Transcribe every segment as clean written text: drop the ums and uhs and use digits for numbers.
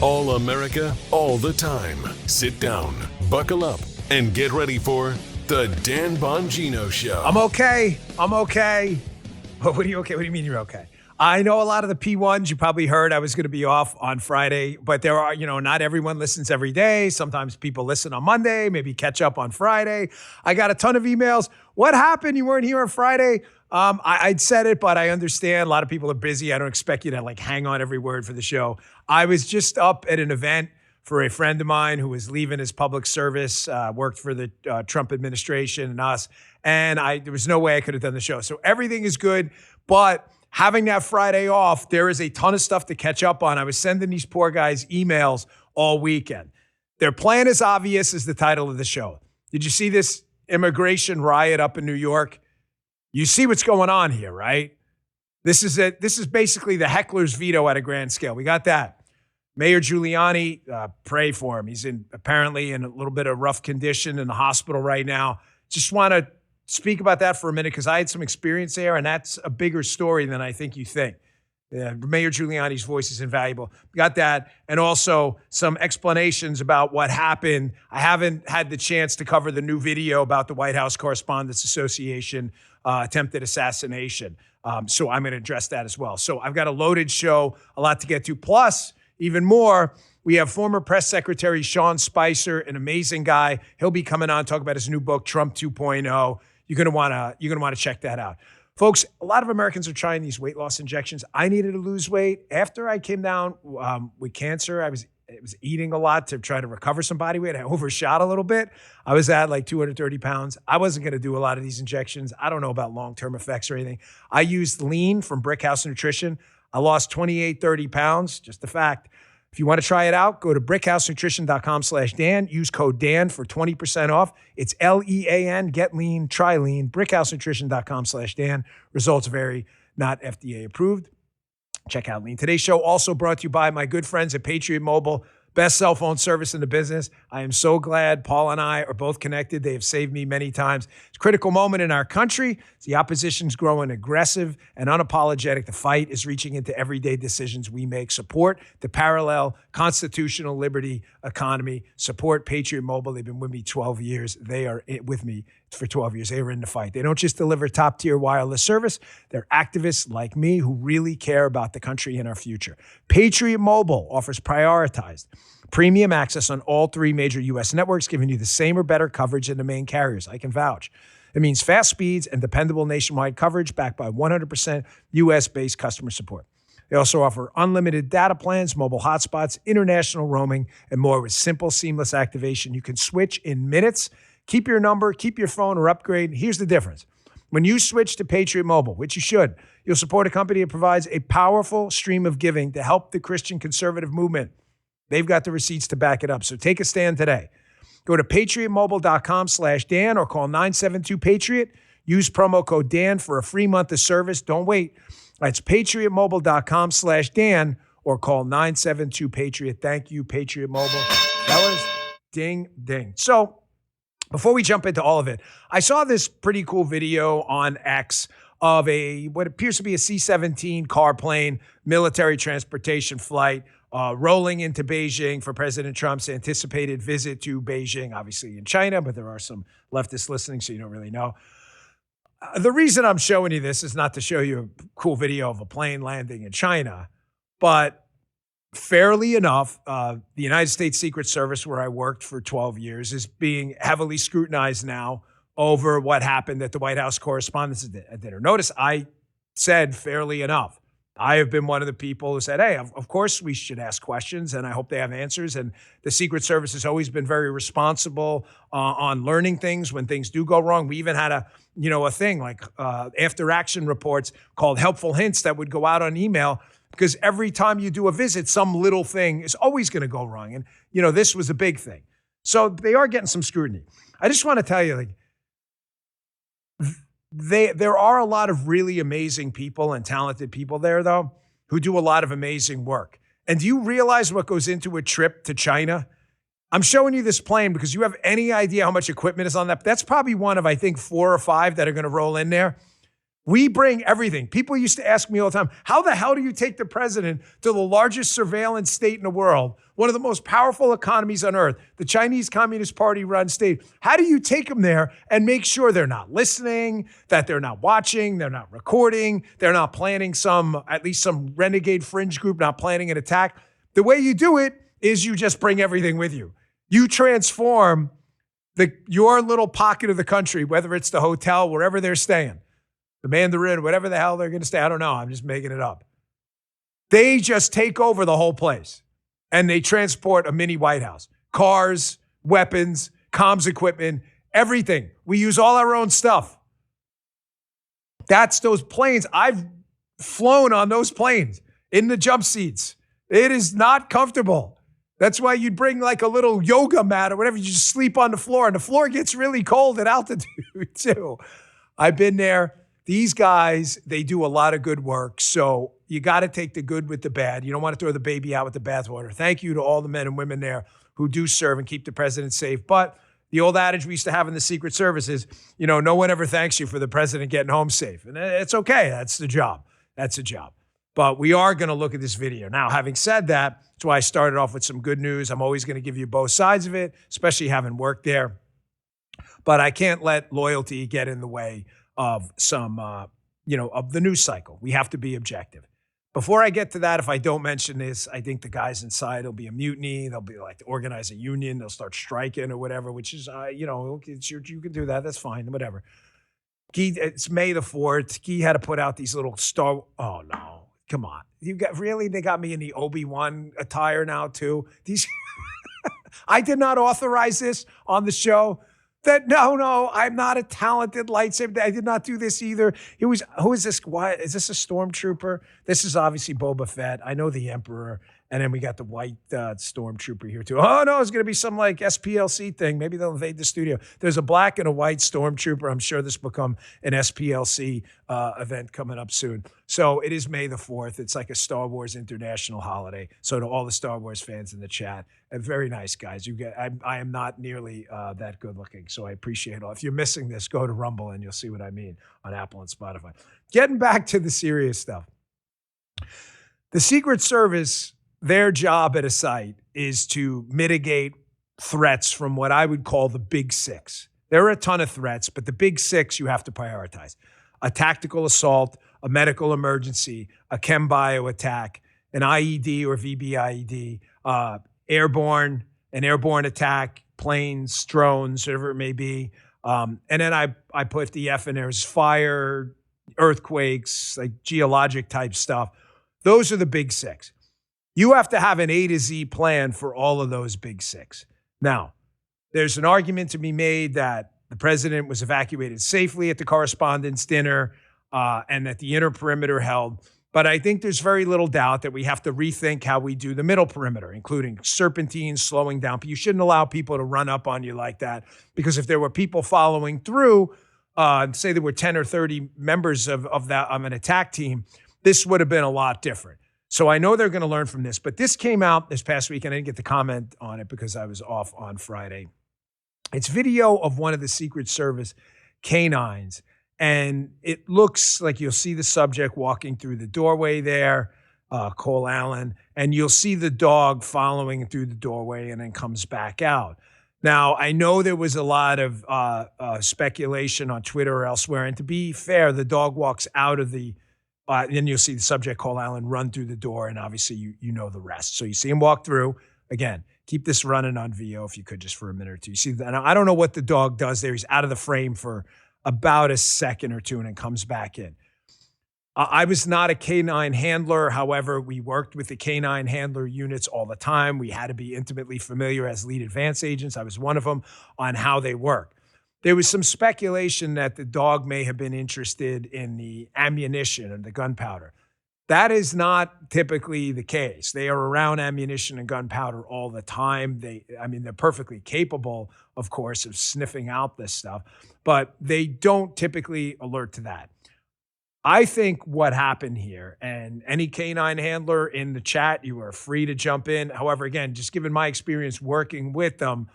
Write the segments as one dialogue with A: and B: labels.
A: All America, all the time. Sit down, buckle up, and get ready for the Dan Bongino Show.
B: I'm okay. What are you okay? What do you mean you're okay? I know a lot of the P1s, you probably heard I was going to be off on Friday, but there are, not everyone listens every day. Sometimes people listen on Monday, maybe catch up on Friday. I got a ton of emails. What happened? You weren't here on Friday? I'd said it, but I understand a lot of people are busy. I don't expect you to hang on every word for the show. I was just up at an event for a friend of mine who was leaving his public service, worked for the Trump administration and us, and there was no way I could have done the show. So everything is good, but having that Friday off, there is a ton of stuff to catch up on. I was sending these poor guys emails all weekend. Their plan is obvious is the title of the show. Did you see this immigration riot up in New York? You see what's going on here, right? This is it. This is basically the heckler's veto at a grand scale. We got that. Mayor Giuliani, pray for him. He's apparently in a little bit of rough condition in the hospital right now. Just want to speak about that for a minute because I had some experience there, and that's a bigger story than I think you think. Mayor Giuliani's voice is invaluable. We got that, and also some explanations about what happened. I haven't had the chance to cover the new video about the White House Correspondents Association attempted assassination. So I'm going to address that as well. So I've got a loaded show, a lot to get to. Plus, even more, we have former press secretary Sean Spicer, an amazing guy. He'll be coming on, talk about his new book, Trump 2.0. You're going to want to check that out. Folks, a lot of Americans are trying these weight loss injections. I needed to lose weight. After I came down with cancer, I was eating a lot to try to recover some body weight. I overshot a little bit. I was at 230 pounds. I wasn't going to do a lot of these injections. I don't know about long-term effects or anything. I used Lean from Brickhouse Nutrition. I lost 30 pounds, just a fact. If you want to try it out, go to brickhousenutrition.com/Dan. Use code Dan for 20% off. It's LEAN. Get lean, try lean. brickhousenutrition.com/Dan. Results vary, not FDA approved. Check out Lean. Today's show also brought to you by my good friends at Patriot Mobile, best cell phone service in the business. I am so glad Paul and I are both connected. They have saved me many times. It's a critical moment in our country. The opposition's growing aggressive and unapologetic. The fight is reaching into everyday decisions we make. Support the parallel constitutional liberty economy. Support Patriot Mobile. They've been with me 12 years. They are with me for 12 years. They are in the fight. They don't just deliver top-tier wireless service. They're activists like me who really care about the country and our future. Patriot Mobile offers prioritized premium access on all three major U.S. networks, giving you the same or better coverage than the main carriers. I can vouch. It means fast speeds and dependable nationwide coverage backed by 100% U.S.-based customer support. They also offer unlimited data plans, mobile hotspots, international roaming, and more. With simple, seamless activation, you can switch in minutes. Keep your number, keep your phone, or upgrade. Here's the difference. When you switch to Patriot Mobile, which you should, you'll support a company that provides a powerful stream of giving to help the Christian conservative movement. They've got the receipts to back it up. So take a stand today. Go to patriotmobile.com/Dan or call 972-PATRIOT. Use promo code Dan for a free month of service. Don't wait. That's patriotmobile.com/Dan or call 972-PATRIOT. Thank you, Patriot Mobile. Fellas, ding, ding. So before we jump into all of it, I saw this pretty cool video on X of what appears to be a C-17 car plane, military transportation flight, rolling into Beijing for President Trump's anticipated visit to Beijing, obviously in China, but there are some leftists listening, so you don't really know. The reason I'm showing you this is not to show you a cool video of a plane landing in China, but fairly enough, the United States Secret Service, where I worked for 12 years, is being heavily scrutinized now over what happened at the White House Correspondents' Dinner. Notice I said fairly enough. I have been one of the people who said, hey, of course we should ask questions, and I hope they have answers. And the Secret Service has always been very responsible on learning things when things do go wrong. We even had a thing like after action reports called helpful hints that would go out on email, because every time you do a visit, some little thing is always going to go wrong. And, this was a big thing. So they are getting some scrutiny. I just want to tell you, there are a lot of really amazing people and talented people there, though, who do a lot of amazing work. And do you realize what goes into a trip to China? I'm showing you this plane because you have any idea how much equipment is on that. That's probably one of, I think, 4 or 5 that are going to roll in there. We bring everything. People used to ask me all the time, how the hell do you take the president to the largest surveillance state in the world, one of the most powerful economies on earth, the Chinese Communist Party run state? How do you take them there and make sure they're not listening, that they're not watching, they're not recording, they're not planning at least some renegade fringe group, not planning an attack? The way you do it is you just bring everything with you. You transform your little pocket of the country, whether it's the hotel, wherever they're staying, the Mandarin, whatever the hell they're going to stay. I don't know. I'm just making it up. They just take over the whole place and they transport a mini White House, cars, weapons, comms equipment, everything. We use all our own stuff. That's those planes. I've flown on those planes in the jump seats. It is not comfortable. That's why you'd bring like a little yoga mat or whatever. You just sleep on the floor, and the floor gets really cold at altitude too. I've been there. These guys, they do a lot of good work. So you got to take the good with the bad. You don't want to throw the baby out with the bathwater. Thank you to all the men and women there who do serve and keep the president safe. But the old adage we used to have in the Secret Service is, no one ever thanks you for the president getting home safe. And it's okay. That's the job. That's a job. But we are going to look at this video. Now, having said that, that's why I started off with some good news. I'm always going to give you both sides of it, especially having worked there. But I can't let loyalty get in the way of some, of the news cycle. We have to be objective. Before I get to that, if I don't mention this, I think the guys inside, will be a mutiny. They'll be like, organize a union. They'll start striking or whatever, which is, you can do that. That's fine, whatever. It's May the 4th. Guy had to put out these little oh no. Come on. They got me in the Obi-Wan attire now too. I did not authorize this on the show. No, I'm not a talented lightsaber. I did not do this either. Who is this? Why is this a stormtrooper? This is obviously Boba Fett. I know the Emperor. And then we got the white stormtrooper here too. Oh no, it's going to be some like SPLC thing. Maybe they'll invade the studio. There's a black and a white stormtrooper. I'm sure this will become an SPLC event coming up soon. So it is May the 4th. It's like a Star Wars international holiday. So to all the Star Wars fans in the chat, very nice guys. I am not nearly that good looking, so I appreciate it all. If you're missing this, go to Rumble and you'll see what I mean on Apple and Spotify. Getting back to the serious stuff. The Secret Service, their job at a site is to mitigate threats from what I would call the big six. There are a ton of threats, but the big six you have to prioritize. A tactical assault, a medical emergency, a chem bio attack, an IED or VBIED, an airborne attack, planes, drones, whatever it may be. And then I put the F in there as fire, earthquakes, like geologic type stuff. Those are the big six. You have to have an A to Z plan for all of those big six. Now, there's an argument to be made that the president was evacuated safely at the correspondents' dinner and that the inner perimeter held. But I think there's very little doubt that we have to rethink how we do the middle perimeter, including serpentines, slowing down. You shouldn't allow people to run up on you like that, because if there were people following through, say there were 10 or 30 members of an attack team, this would have been a lot different. So I know they're going to learn from this, but this came out this past week, and I didn't get to comment on it because I was off on Friday. It's video of one of the Secret Service canines, and it looks like you'll see the subject walking through the doorway there, Cole Allen, and you'll see the dog following through the doorway and then comes back out. Now, I know there was a lot of speculation on Twitter or elsewhere, and to be fair, the dog walks out of the then you'll see the subject, Cole Allen, run through the door, and obviously you know the rest. So you see him walk through. Again, keep this running on VO if you could, just for a minute or two. You see, and I don't know what the dog does there. He's out of the frame for about a second or two and then comes back in. I was not a canine handler. However, we worked with the canine handler units all the time. We had to be intimately familiar as lead advance agents. I was one of them on how they work. There was some speculation that the dog may have been interested in the ammunition and the gunpowder. That is not typically the case. They are around ammunition and gunpowder all the time. They're perfectly capable, of course, of sniffing out this stuff, but they don't typically alert to that. I think what happened here, and any canine handler in the chat, you are free to jump in. However, again, just given my experience working with them,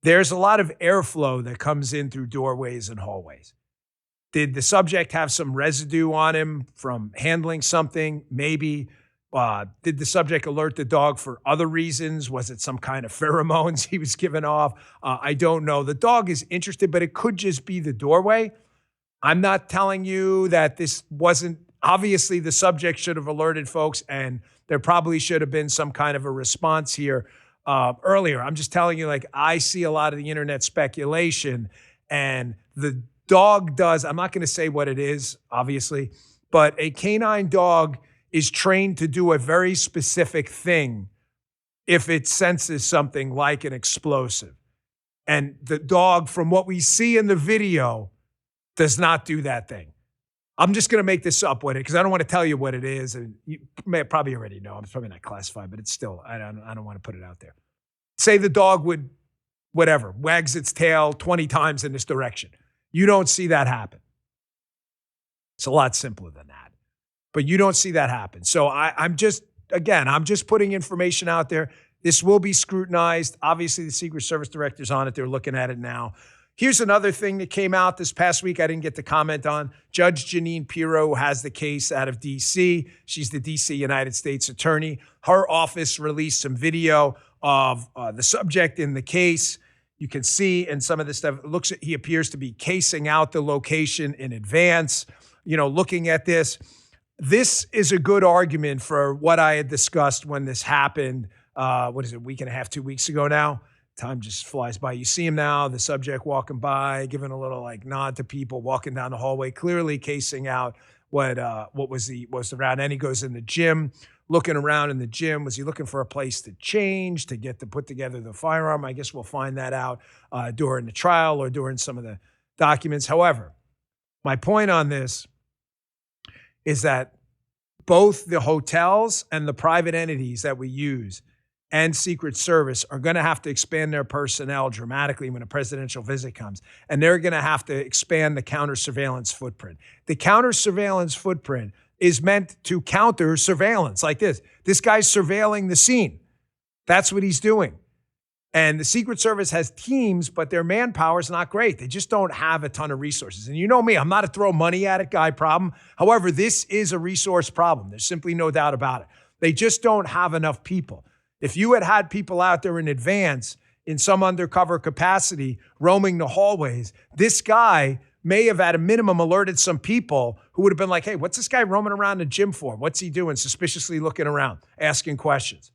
B: there's a lot of airflow that comes in through doorways and hallways. Did the subject have some residue on him from handling something? Maybe. Did the subject alert the dog for other reasons? Was it some kind of pheromones he was giving off? I don't know. The dog is interested, but it could just be the doorway. I'm not telling you that this wasn't, obviously the subject should have alerted folks, and there probably should have been some kind of a response here earlier. I'm just telling you, like, I see a lot of the internet speculation, and the dog does, I'm not going to say what it is, obviously, but a canine dog is trained to do a very specific thing if it senses something like an explosive. And the dog, from what we see in the video, does not do that thing. I'm just going to make this up with it because I don't want to tell you what it is. And you may probably already know. It's probably not classified, but it's still, I don't want to put it out there. Say the dog would, whatever, wags its tail 20 times in this direction. You don't see that happen. It's a lot simpler than that. But you don't see that happen. So I'm just putting information out there. This will be scrutinized. Obviously, the Secret Service director's on it. They're looking at it now. Here's another thing that came out this past week I didn't get to comment on. Judge Jeanine Pirro has the case out of D.C. She's the D.C. United States Attorney. Her office released some video of the subject in the case. You can see in some of this stuff, he appears to be casing out the location in advance. Looking at this, this is a good argument for what I had discussed when this happened. A week and a half, 2 weeks ago now? Time just flies by. You see him now, the subject walking by, giving a little nod to people, walking down the hallway, clearly casing out what was around. And he goes in the gym, looking around in the gym. Was he looking for a place to change, to put together the firearm? I guess we'll find that out during the trial or during some of the documents. However, my point on this is that both the hotels and the private entities that we use and Secret Service are going to have to expand their personnel dramatically when a presidential visit comes. And they're going to have to expand the counter-surveillance footprint. The counter-surveillance footprint is meant to counter surveillance like this. This guy's surveilling the scene. That's what he's doing. And the Secret Service has teams, but their manpower is not great. They just don't have a ton of resources. And you know me, I'm not a throw money at it guy problem. However, this is a resource problem. There's simply no doubt about it. They just don't have enough people. If you had people out there in advance in some undercover capacity roaming the hallways, this guy may have at a minimum alerted some people who would have been like, hey, what's this guy roaming around the gym for? What's he doing? Suspiciously looking around, asking questions.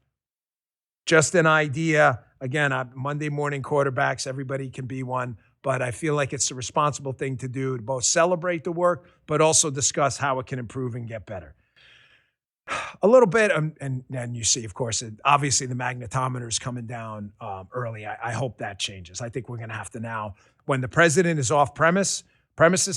B: Just an idea. Again, Monday morning quarterbacks, everybody can be one, but I feel like it's a responsible thing to do to both celebrate the work, but also discuss how it can improve and get better. A little bit, and you see, of course, obviously the magnetometer is coming down early. I hope that changes. I think we're going to have to now, when the president is off premises,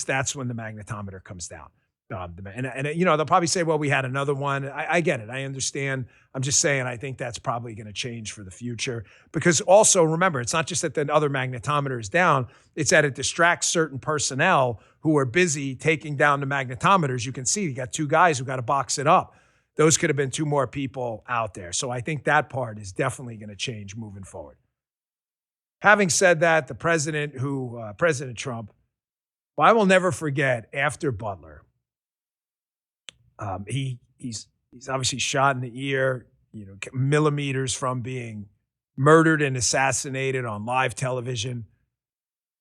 B: that's when the magnetometer comes down. They'll probably say, well, we had another one. I get it. I understand. I'm just saying I think that's probably going to change for the future. Because also, remember, it's not just that the other magnetometer is down. It's that it distracts certain personnel who are busy taking down the magnetometers. You can see you got two guys who got to box it up. Those could have been two more people out there. So I think that part is definitely going to change moving forward. Having said that, the president President Trump, well, I will never forget after Butler, he's obviously shot in the ear, millimeters from being murdered and assassinated on live television.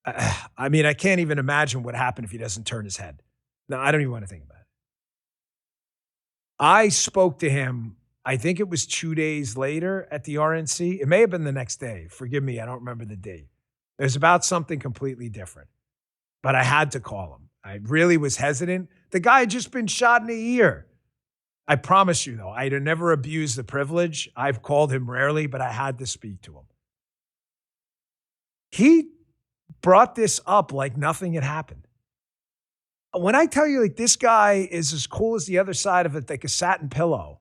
B: I mean, I can't even imagine what happened if he doesn't turn his head. No, I don't even want to think about it. I spoke to him, I think it was 2 days later at the RNC. It may have been the next day. Forgive me, I don't remember the date. It was about something completely different. But I had to call him. I really was hesitant. The guy had just been shot in the ear. I promise you, though, I'd never abused the privilege. I've called him rarely, but I had to speak to him. He brought this up like nothing had happened. When I tell you, this guy is as cool as the other side of it, like a satin pillow,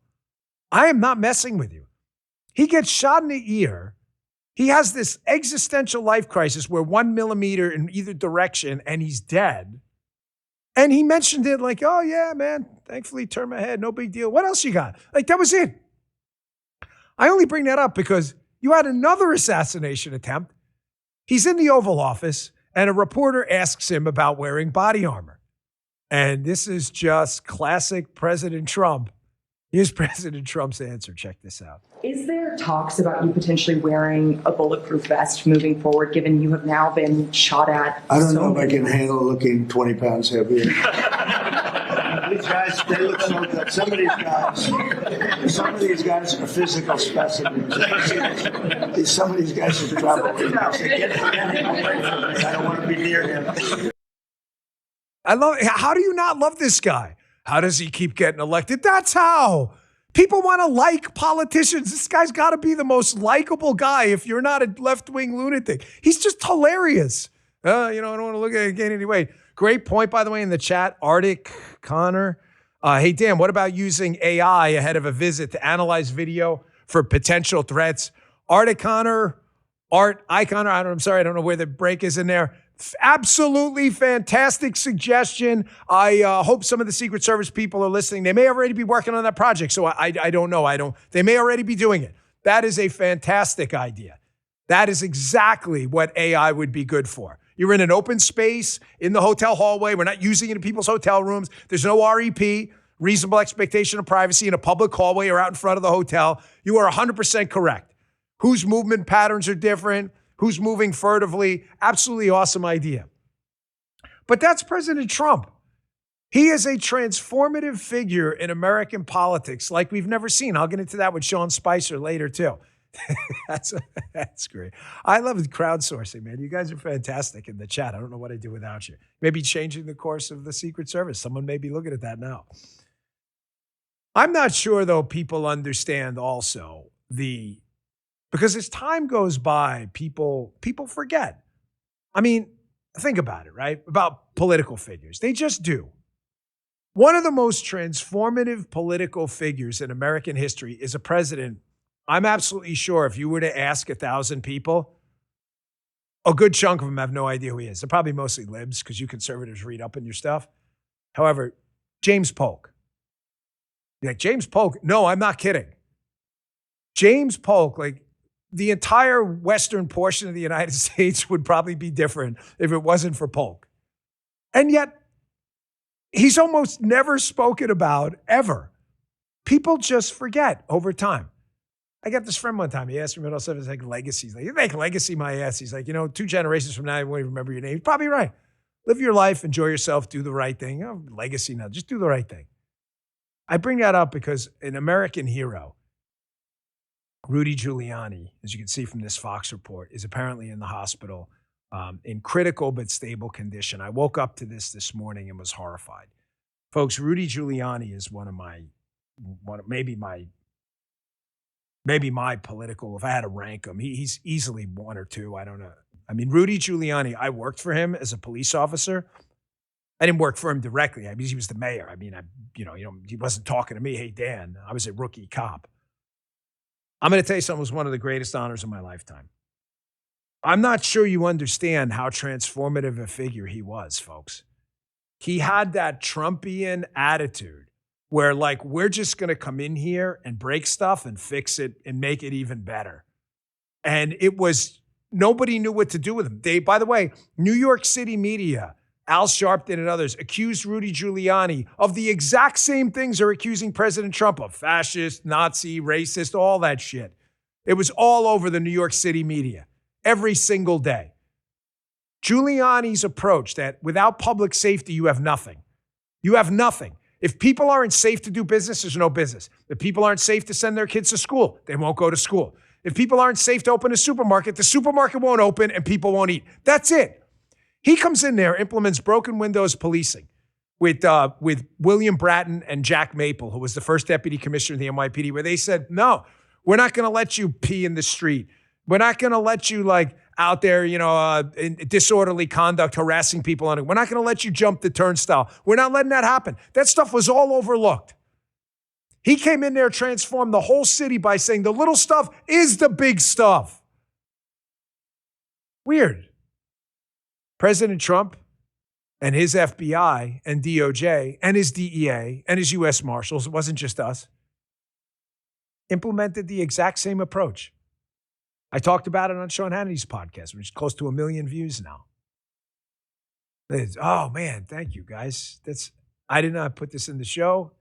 B: I am not messing with you. He gets shot in the ear. He has this existential life crisis where 1 millimeter in either direction and he's dead. And he mentioned it like, oh, yeah, man, thankfully turned my head. No big deal. What else you got? That was it. I only bring that up because you had another assassination attempt. He's in the Oval Office and a reporter asks him about wearing body armor. And this is just classic President Trump. Here's President Trump's answer. Check this out.
C: Is there talks about you potentially wearing a bulletproof vest moving forward, given you have now been shot at?
D: I don't know if I can handle looking 20 pounds heavier. These guys, they look so good. Some of these guys are physical specimens. Some of these guys are trouble. I don't want to be near him.
B: How do you not love this guy? How does he keep getting elected? That's how. People want to like politicians. This guy's got to be the most likable guy if you're not a left-wing lunatic. He's just hilarious. I don't want to look at it again anyway. Great point, by the way, in the chat. Arctic Connor. Hey, Dan, what about using AI ahead of a visit to analyze video for potential threats? Arctic Connor, I'm sorry, I don't know where the break is in there. Absolutely fantastic suggestion. I hope some of the Secret Service people are listening. They may already be working on that project, so I don't know. They may already be doing it. That is a fantastic idea. That is exactly what AI would be good for. You're in an open space in the hotel hallway. We're not using it in people's hotel rooms. There's no REP, reasonable expectation of privacy, in a public hallway or out in front of the hotel. You are 100% correct. Whose movement patterns are different? Who's moving furtively? Absolutely awesome idea. But that's President Trump. He is a transformative figure in American politics like we've never seen. I'll get into that with Sean Spicer later, too. That's great. I love crowdsourcing, man. You guys are fantastic in the chat. I don't know what I'd do without you. Maybe changing the course of the Secret Service. Someone may be looking at that now. I'm not sure, though, people understand also because as time goes by, people forget. I mean, think about it, right? About political figures. They just do. One of the most transformative political figures in American history is a president. I'm absolutely sure if you were to ask 1,000 people, a good chunk of them have no idea who he is. They're probably mostly libs because you conservatives read up in your stuff. However, James Polk. You're like, James Polk? No, I'm not kidding. James Polk, like, the entire western portion of the United States would probably be different if it wasn't for Polk. And yet, he's almost never spoken about, ever. People just forget over time. I got this friend one time. He asked me about stuff. It's like legacies. Like, you make legacy my ass. He's like, 2 generations from now, I won't even remember your name. He's probably right. Live your life, enjoy yourself, do the right thing. Legacy now, just do the right thing. I bring that up because an American hero, Rudy Giuliani, as you can see from this Fox report, is apparently in the hospital in critical but stable condition. I woke up to this morning and was horrified. Folks, Rudy Giuliani is maybe my political, if I had to rank him, he's easily 1 or 2. I don't know. I mean, Rudy Giuliani, I worked for him as a police officer. I didn't work for him directly. I mean, he was the mayor. I mean, he wasn't talking to me. Hey, Dan, I was a rookie cop. I'm going to tell you something. It was one of the greatest honors of my lifetime. I'm not sure you understand how transformative a figure he was, folks. He had that Trumpian attitude where, like, we're just going to come in here and break stuff and fix it and make it even better. And nobody knew what to do with him. By the way, New York City media, Al Sharpton and others, accused Rudy Giuliani of the exact same things they're accusing President Trump of: fascist, Nazi, racist, all that shit. It was all over the New York City media every single day. Giuliani's approach that without public safety, you have nothing. You have nothing. If people aren't safe to do business, there's no business. If people aren't safe to send their kids to school, they won't go to school. If people aren't safe to open a supermarket, the supermarket won't open and people won't eat. That's it. He comes in there, implements broken windows policing with William Bratton and Jack Maple, who was the first deputy commissioner of the NYPD, where they said, no, we're not going to let you pee in the street. We're not going to let you, like, out there, in disorderly conduct, harassing people on it. We're not going to let you jump the turnstile. We're not letting that happen. That stuff was all overlooked. He came in there, transformed the whole city by saying the little stuff is the big stuff. Weird. President Trump and his FBI and DOJ and his DEA and his U.S. Marshals, it wasn't just us, implemented the exact same approach. I talked about it on Sean Hannity's podcast, which is close to 1 million views now. Oh man, thank you guys. I did not put this in the show.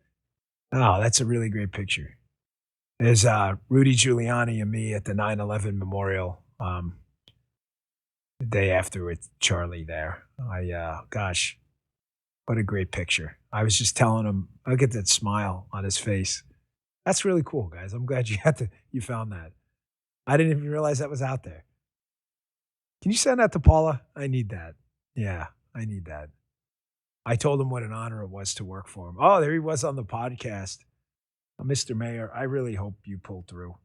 B: Oh, that's a really great picture. There's Rudy Giuliani and me at the 9/11 memorial. The day after with Charlie there. Gosh, what a great picture. I was just telling him, look at that smile on his face. That's really cool, guys. I'm glad you found that. I didn't even realize that was out there. Can you send that to Paula? I need that. Yeah, I need that. I told him what an honor it was to work for him. Oh, there he was on the podcast. Mr. Mayor, I really hope you pull through.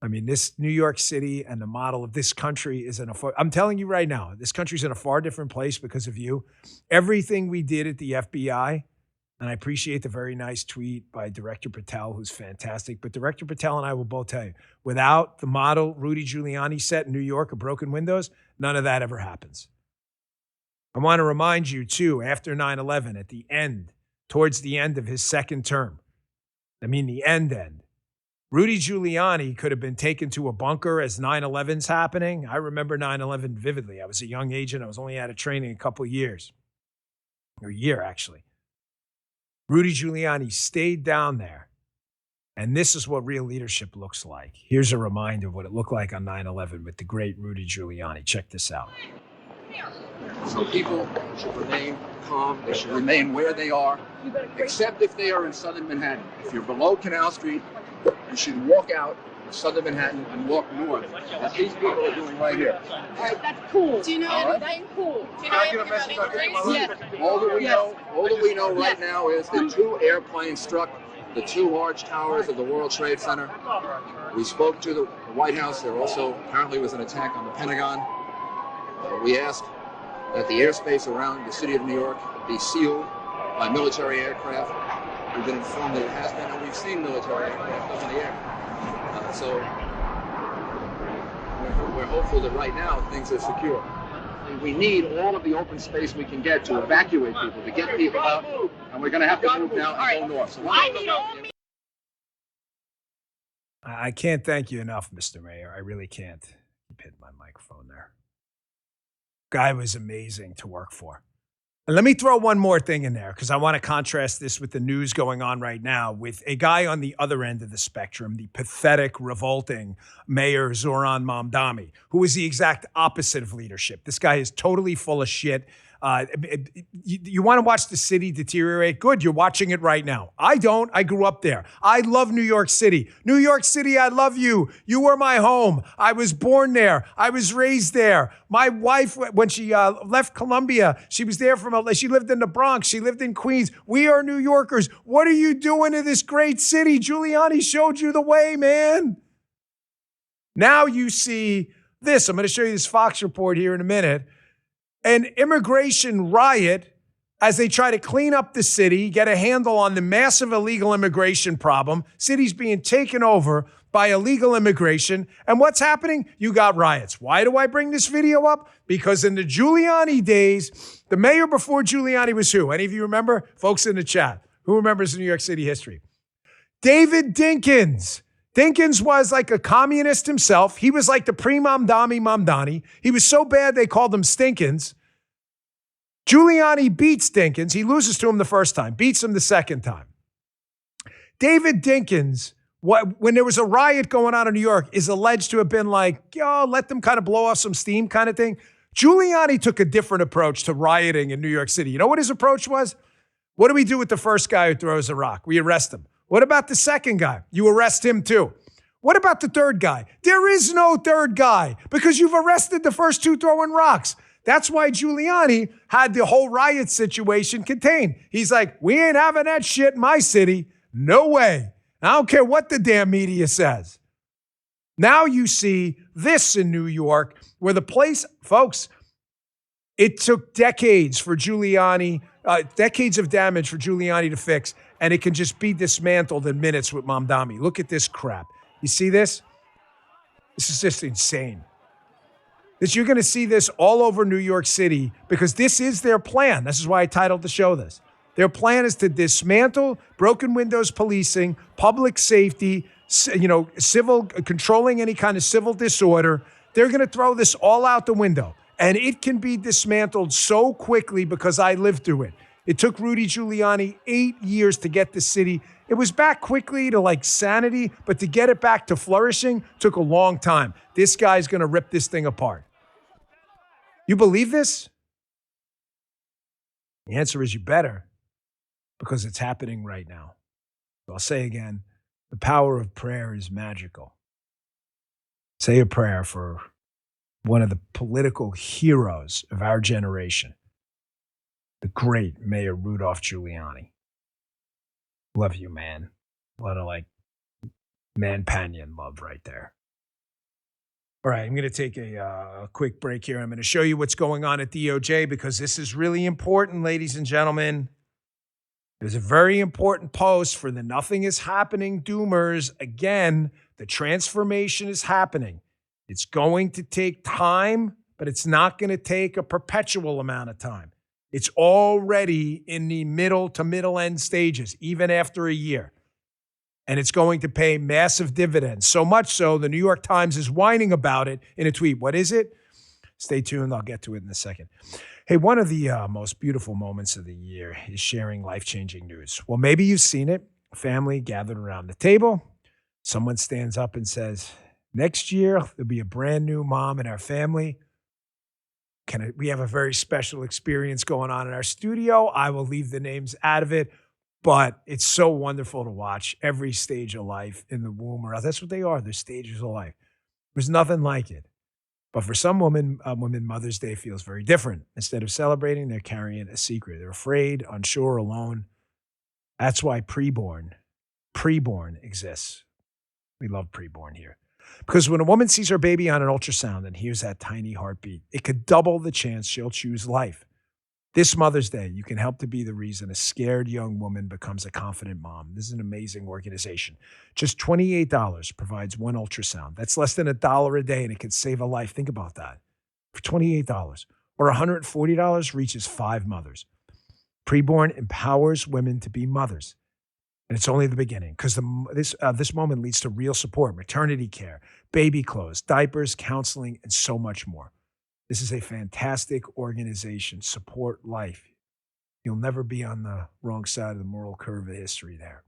B: I mean, this New York City and the model of this country is I'm telling you right now, this country's in a far different place because of you. Everything we did at the FBI, and I appreciate the very nice tweet by Director Patel, who's fantastic, but Director Patel and I will both tell you, without the model Rudy Giuliani set in New York of broken windows, none of that ever happens. I want to remind you, too, after 9/11, at the end, towards the end of his second term, the end, Rudy Giuliani could have been taken to a bunker as 9/11's happening. I remember 9/11 vividly. I was a young agent. I was only out of training a couple of years, or a year, actually. Rudy Giuliani stayed down there, and this is what real leadership looks like. Here's a reminder of what it looked like on 9/11 with the great Rudy Giuliani. Check this out.
E: So people should remain calm. They should remain where they are, except if they are in southern Manhattan. If you're below Canal Street, you should walk out of southern Manhattan and walk north, as these people are doing right here.
F: That's cool. Do you know anything cool? Do you know anything about immigration?
E: Yes. All that we know right now is that 2 airplanes struck the 2 large towers of the World Trade Center. We spoke to the White House. There also apparently was an attack on the Pentagon. We asked that the airspace around the city of New York be sealed by military aircraft. We've been informed that it has been, and we've seen military aircraft up in the air. So we're hopeful that right now things are secure. We need all of the open space we can get to evacuate people, to get people out, and we're going to have to move now and go north. So
B: I can't thank you enough, Mr. Mayor. I really can't. Keep hitting my microphone there. Guy was amazing to work for. And let me throw one more thing in there because I want to contrast this with the news going on right now with a guy on the other end of the spectrum, the pathetic, revolting Mayor Zoran Mamdani, who is the exact opposite of leadership. This guy is totally full of shit. You want to watch the city deteriorate? Good, you're watching it right now. I don't. I grew up there. I love New York City. New York City, I love you. You were my home. I was born there. I was raised there. My wife, when she left Columbia, she was there she lived in the Bronx. She lived in Queens. We are New Yorkers. What are you doing in this great city? Giuliani showed you the way, man. Now you see this. I'm going to show you this Fox report here in a minute. An immigration riot as they try to clean up the city, get a handle on the massive illegal immigration problem. City's being taken over by illegal immigration. And what's happening? You got riots. Why do I bring this video up? Because in the Giuliani days, the mayor before Giuliani was who? Any of you remember? Folks in the chat. Who remembers New York City history? David Dinkins. Dinkins was like a communist himself. He was like the pre-Mamdani. He was so bad they called him Stinkins. Giuliani beats Dinkins. He loses to him the first time, beats him the second time. David Dinkins, when there was a riot going on in New York, is alleged to have been like, let them kind of blow off some steam kind of thing. Giuliani took a different approach to rioting in New York City. You know what his approach was? What do we do with the first guy who throws a rock? We arrest him. What about the second guy? You arrest him too. What about the third guy? There is no third guy because you've arrested the first 2 throwing rocks. That's why Giuliani had the whole riot situation contained. He's like, we ain't having that shit in my city. No way. I don't care what the damn media says. Now you see this in New York where the place, folks, it took decades for Giuliani, decades of damage for Giuliani to fix, and it can just be dismantled in minutes with Mamdani. Look at this crap. You see this? This is just insane. You're going to see this all over New York City because this is their plan. This is why I titled the show this. Their plan is to dismantle broken windows policing, public safety, civil, controlling any kind of civil disorder. They're going to throw this all out the window. And it can be dismantled so quickly because I lived through it. It took Rudy Giuliani 8 years to get the city. It was back quickly to like sanity, but to get it back to flourishing took a long time. This guy's going to rip this thing apart. You believe this? The answer is you better, because it's happening right now. So I'll say again, the power of prayer is magical. Say a prayer for one of the political heroes of our generation, the great Mayor Rudolph Giuliani. Love you, man. A lot of man-panion love right there. All right, I'm going to take a quick break here. I'm going to show you what's going on at DOJ because this is really important, ladies and gentlemen. There's a very important post for the Nothing is Happening Doomers. Again, the transformation is happening. It's going to take time, but it's not going to take a perpetual amount of time. It's already in the middle to middle end stages, even after a year. And it's going to pay massive dividends. So much so, the New York Times is whining about it in a tweet. What is it? Stay tuned. I'll get to it in a second. Hey, one of the most beautiful moments of the year is sharing life-changing news. Well, maybe you've seen it. A family gathered around the table. Someone stands up and says, next year, there'll be a brand new mom in our family. We have a very special experience going on in our studio. I will leave the names out of it. But it's so wonderful to watch every stage of life in the womb or else. That's what they are. They're stages of life. There's nothing like it. But for some women, Mother's Day feels very different. Instead of celebrating, they're carrying a secret. They're afraid, unsure, alone. That's why preborn exists. We love preborn here. Because when a woman sees her baby on an ultrasound and hears that tiny heartbeat, it could double the chance she'll choose life. This Mother's Day, you can help to be the reason a scared young woman becomes a confident mom. This is an amazing organization. Just $28 provides one ultrasound. That's less than $1 a day, and it can save a life. Think about that. For $28. Or $140 reaches 5 mothers. Preborn empowers women to be mothers. And it's only the beginning, because this moment leads to real support, maternity care, baby clothes, diapers, counseling, and so much more. This is a fantastic organization. Support life. You'll never be on the wrong side of the moral curve of history there.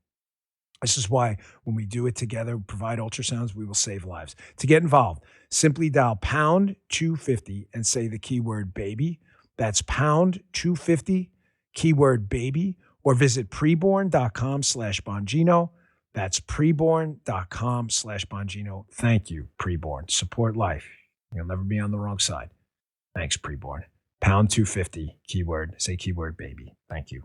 B: This is why when we do it together, provide ultrasounds, we will save lives. To get involved, simply dial pound 250 and say the keyword baby. That's pound 250, keyword baby, or visit preborn.com/Bongino. That's preborn.com/Bongino. Thank you, Preborn. Support life. You'll never be on the wrong side. Thanks, Preborn. Pound 250, say keyword baby. Thank you.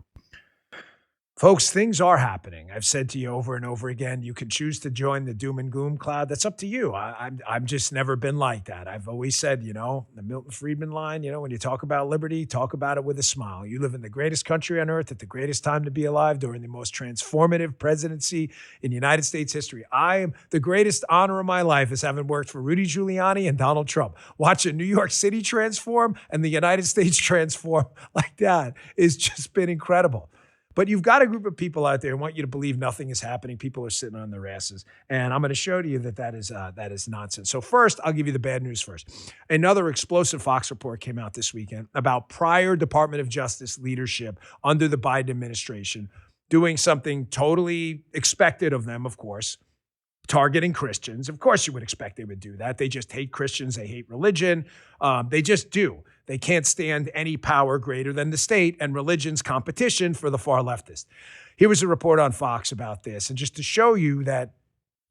B: Folks, things are happening. I've said to you over and over again, you can choose to join the doom and gloom cloud. That's up to you. I'm just never been like that. I've always said, the Milton Friedman line, when you talk about liberty, talk about it with a smile. You live in the greatest country on earth at the greatest time to be alive during the most transformative presidency in United States history. The greatest honor of my life is having worked for Rudy Giuliani and Donald Trump. Watching New York City transform and the United States transform like that has just been incredible. But you've got a group of people out there who want you to believe nothing is happening. People are sitting on their asses. And I'm going to show you that is nonsense. So first, I'll give you the bad news first. Another explosive Fox report came out this weekend about prior Department of Justice leadership under the Biden administration doing something totally expected of them, of course, targeting Christians. Of course you would expect they would do that. They just hate Christians. They hate religion. They just do. They can't stand any power greater than the state and religion's competition for the far leftist. Here was a report on Fox about this. And just to show you that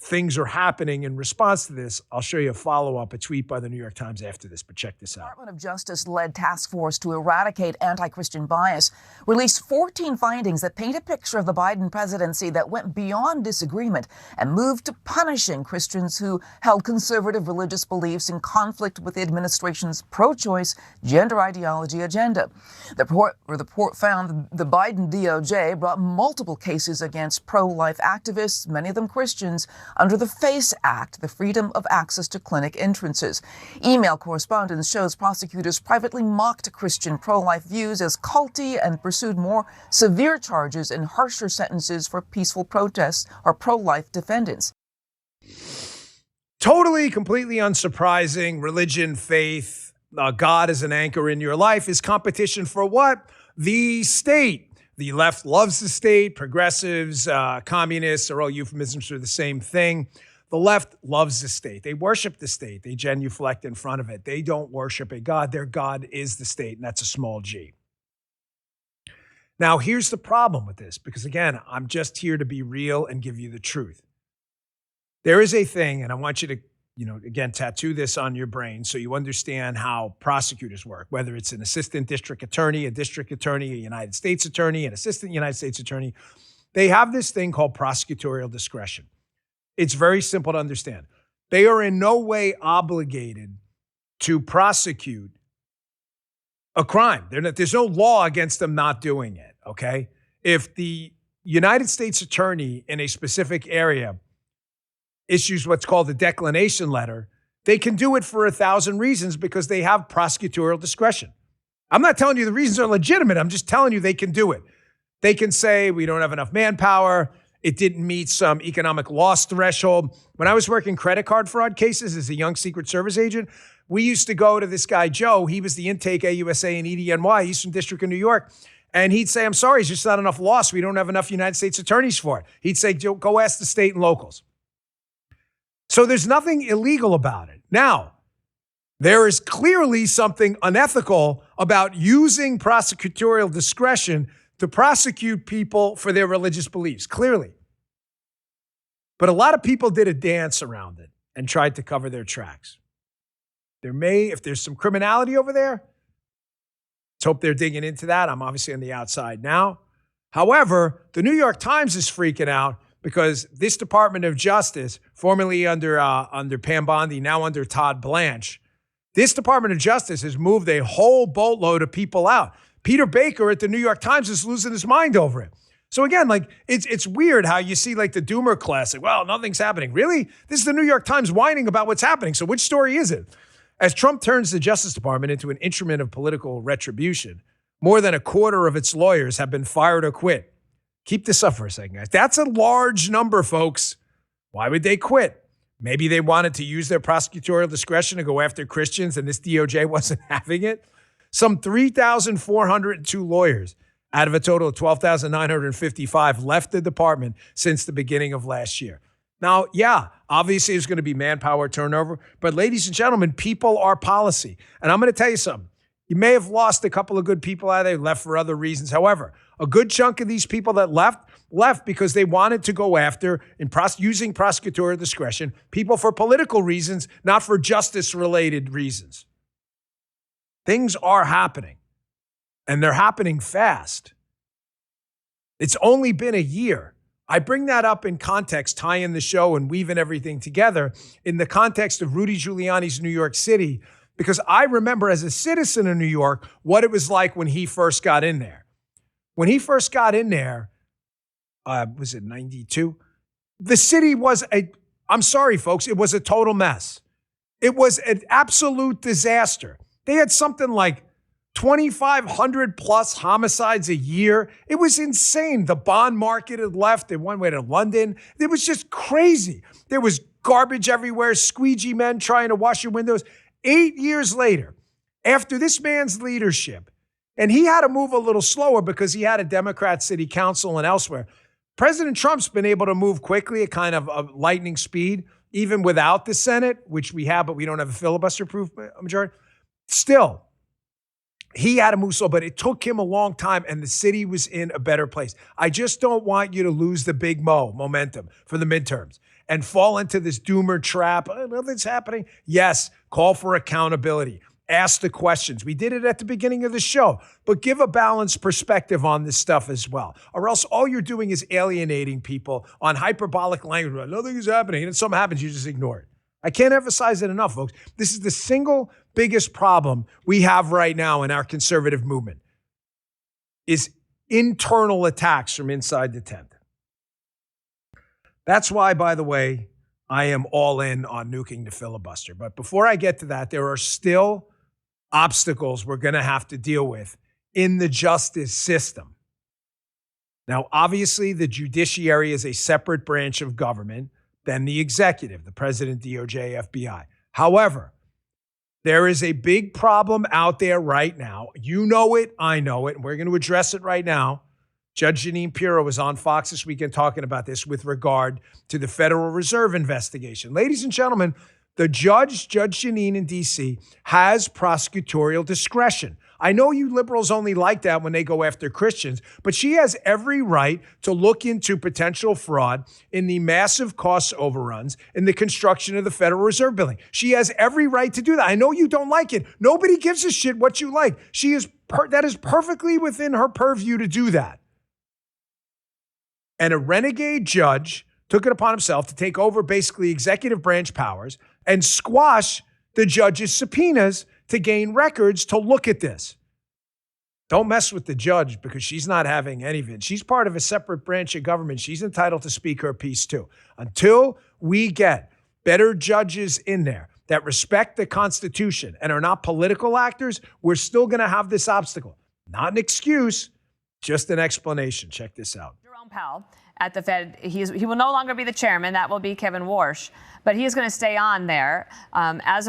B: things are happening in response to this, I'll show you a follow-up, a tweet by the New York Times after this, but check this out.
G: Department of Justice-led task force to eradicate anti-Christian bias released 14 findings that paint a picture of the Biden presidency that went beyond disagreement and moved to punishing Christians who held conservative religious beliefs in conflict with the administration's pro-choice gender ideology agenda. The report found the Biden DOJ brought multiple cases against pro-life activists, many of them Christians, under the FACE Act, the Freedom of Access to Clinic Entrances. Email correspondence shows prosecutors privately mocked Christian pro-life views as culty and pursued more severe charges and harsher sentences for peaceful protests or pro-life defendants.
B: Totally, completely unsurprising. Religion, faith, God as an anchor in your life is competition for what? The state. The left loves the state. Progressives, communists are all euphemisms for the same thing. The left loves the state. They worship the state. They genuflect in front of it. They don't worship a God. Their God is the state, and that's a small g. Now, here's the problem with this, because again, I'm just here to be real and give you the truth. There is a thing, and I want you to, again, tattoo this on your brain so you understand how prosecutors work, whether it's an assistant district attorney, a district attorney, a United States attorney, an assistant United States attorney. They have this thing called prosecutorial discretion. It's very simple to understand. They are in no way obligated to prosecute a crime. There's no law against them not doing it, okay? If the United States attorney in a specific area issues what's called a declination letter, they can do it for 1,000 reasons because they have prosecutorial discretion. I'm not telling you the reasons are legitimate. I'm just telling you they can do it. They can say, we don't have enough manpower. It didn't meet some economic loss threshold. When I was working credit card fraud cases as a young Secret Service agent, we used to go to this guy, Joe. He was the intake AUSA and EDNY, Eastern District of New York. And he'd say, I'm sorry, it's just not enough loss. We don't have enough United States attorneys for it. He'd say, Joe, go ask the state and locals. So there's nothing illegal about it. Now, there is clearly something unethical about using prosecutorial discretion to prosecute people for their religious beliefs, clearly. But a lot of people did a dance around it and tried to cover their tracks. If there's some criminality over there, let's hope they're digging into that. I'm obviously on the outside now. However, the New York Times is freaking out because this Department of Justice, formerly under Pam Bondi, now under Todd Blanche, this Department of Justice has moved a whole boatload of people out. Peter Baker at the New York Times is losing his mind over it. So again, it's weird how you see the Doomer classic. Well, nothing's happening. Really? This is the New York Times whining about what's happening. So which story is it? As Trump turns the Justice Department into an instrument of political retribution, more than a quarter of its lawyers have been fired or quit. Keep this up for a second, guys. That's a large number, folks. Why would they quit? Maybe they wanted to use their prosecutorial discretion to go after Christians and this DOJ wasn't having it. Some 3,402 lawyers out of a total of 12,955 left the department since the beginning of last year. Now, yeah, obviously there's going to be manpower turnover, but ladies and gentlemen, people are policy. And I'm going to tell you something. You may have lost a couple of good people out there, left for other reasons. However, a good chunk of these people that left because they wanted to go after, using prosecutorial discretion, people for political reasons, not for justice-related reasons. Things are happening, and they're happening fast. It's only been a year. I bring that up in context, tying the show and weaving everything together in the context of Rudy Giuliani's New York City, because I remember as a citizen of New York what it was like when he first got in there. When he first got in there, was it 92? The city was I'm sorry, folks, it was a total mess. It was an absolute disaster. They had something like 2,500 plus homicides a year. It was insane. The bond market had left. They went to London. It was just crazy. There was garbage everywhere, squeegee men trying to wash your windows. 8 years later, after this man's leadership, and he had to move a little slower because he had a Democrat city council and elsewhere, President Trump's been able to move quickly at kind of a lightning speed, even without the Senate, which we have, but we don't have a filibuster-proof majority. Still, he had to move slow, but it took him a long time, and the city was in a better place. I just don't want you to lose the big momentum for the midterms and fall into this doomer trap. Oh, nothing's happening. Yes, call for accountability. Ask the questions. We did it at the beginning of the show, but give a balanced perspective on this stuff as well. Or else all you're doing is alienating people on hyperbolic language. Nothing is happening. And if something happens, you just ignore it. I can't emphasize it enough, folks. This is the single biggest problem we have right now in our conservative movement is internal attacks from inside the tent. That's why, by the way, I am all in on nuking the filibuster. But before I get to that, there are still obstacles we're going to have to deal with in the justice system. Now, obviously, the judiciary is a separate branch of government than the executive, the president, DOJ, FBI. However, There is a big problem out there right now. You know it, I know it, and we're going to address it right now. Judge Jeanine Pirro was on Fox this weekend talking about this with regard to the Federal Reserve investigation. Ladies and gentlemen, the Judge Jeanine in D.C., has prosecutorial discretion. I know you liberals only like that when they go after Christians, but she has every right to look into potential fraud in the massive cost overruns in the construction of the Federal Reserve building. She has every right to do that. I know you don't like it. Nobody gives a shit what you like. That is perfectly within her purview to do that. And a renegade judge took it upon himself to take over basically executive branch powers and squash the judge's subpoenas to gain records to look at this. Don't mess with the judge because she's not having any of it. She's part of a separate branch of government. She's entitled to speak her piece too. Until we get better judges in there that respect the Constitution and are not political actors, we're still going to have this obstacle. Not an excuse, just an explanation. Check this out.
H: Jerome Powell at the Fed, he will no longer be the chairman. That will be Kevin Warsh. But he is going to stay on there as